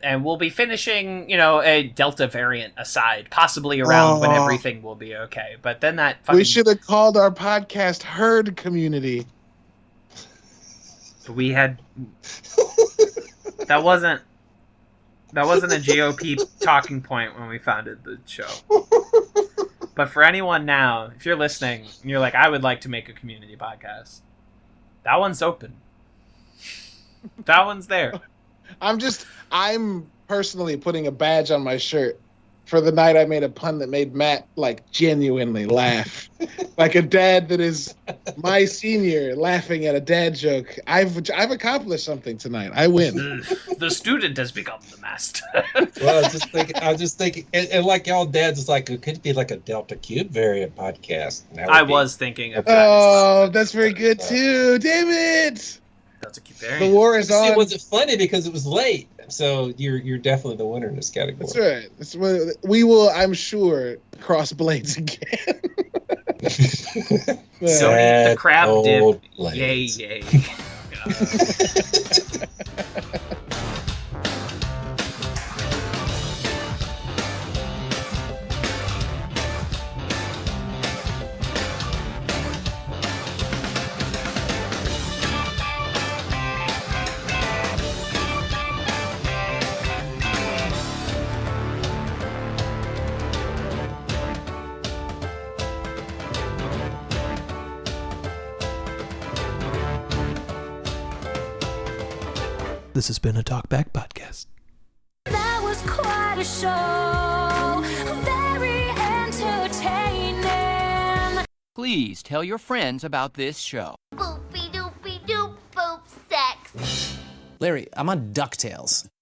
And we'll be finishing, a Delta variant aside, possibly around when everything will be okay. But then we should have called our podcast Herd Community. We had... That wasn't... That wasn't a GOP talking point when we founded the show. But for anyone now, if you're listening and you're like, I would like to make a community podcast, that one's open. That one's there. I'm personally putting a badge on my shirt for the night I made a pun that made Matt like genuinely laugh. Like a dad that is my senior laughing at a dad joke. I've accomplished something tonight. I win. The student has become the master. Well, I was just thinking, and like y'all dads, it's like it could be like a Delta Cube variant podcast. I was thinking of that. Oh, that's very good too. Damn it! Delta Cube variant. The war is on. It wasn't funny because it was late. So you're definitely the winner in this category. That's right. We will, I'm sure, cross blades again. So eat the crab dip. Blades. Yay. This has been a Talkback Podcast. That was quite a show. Very entertaining. Please tell your friends about this show. Boopy doopy doop boop sex. Larry, I'm on DuckTales.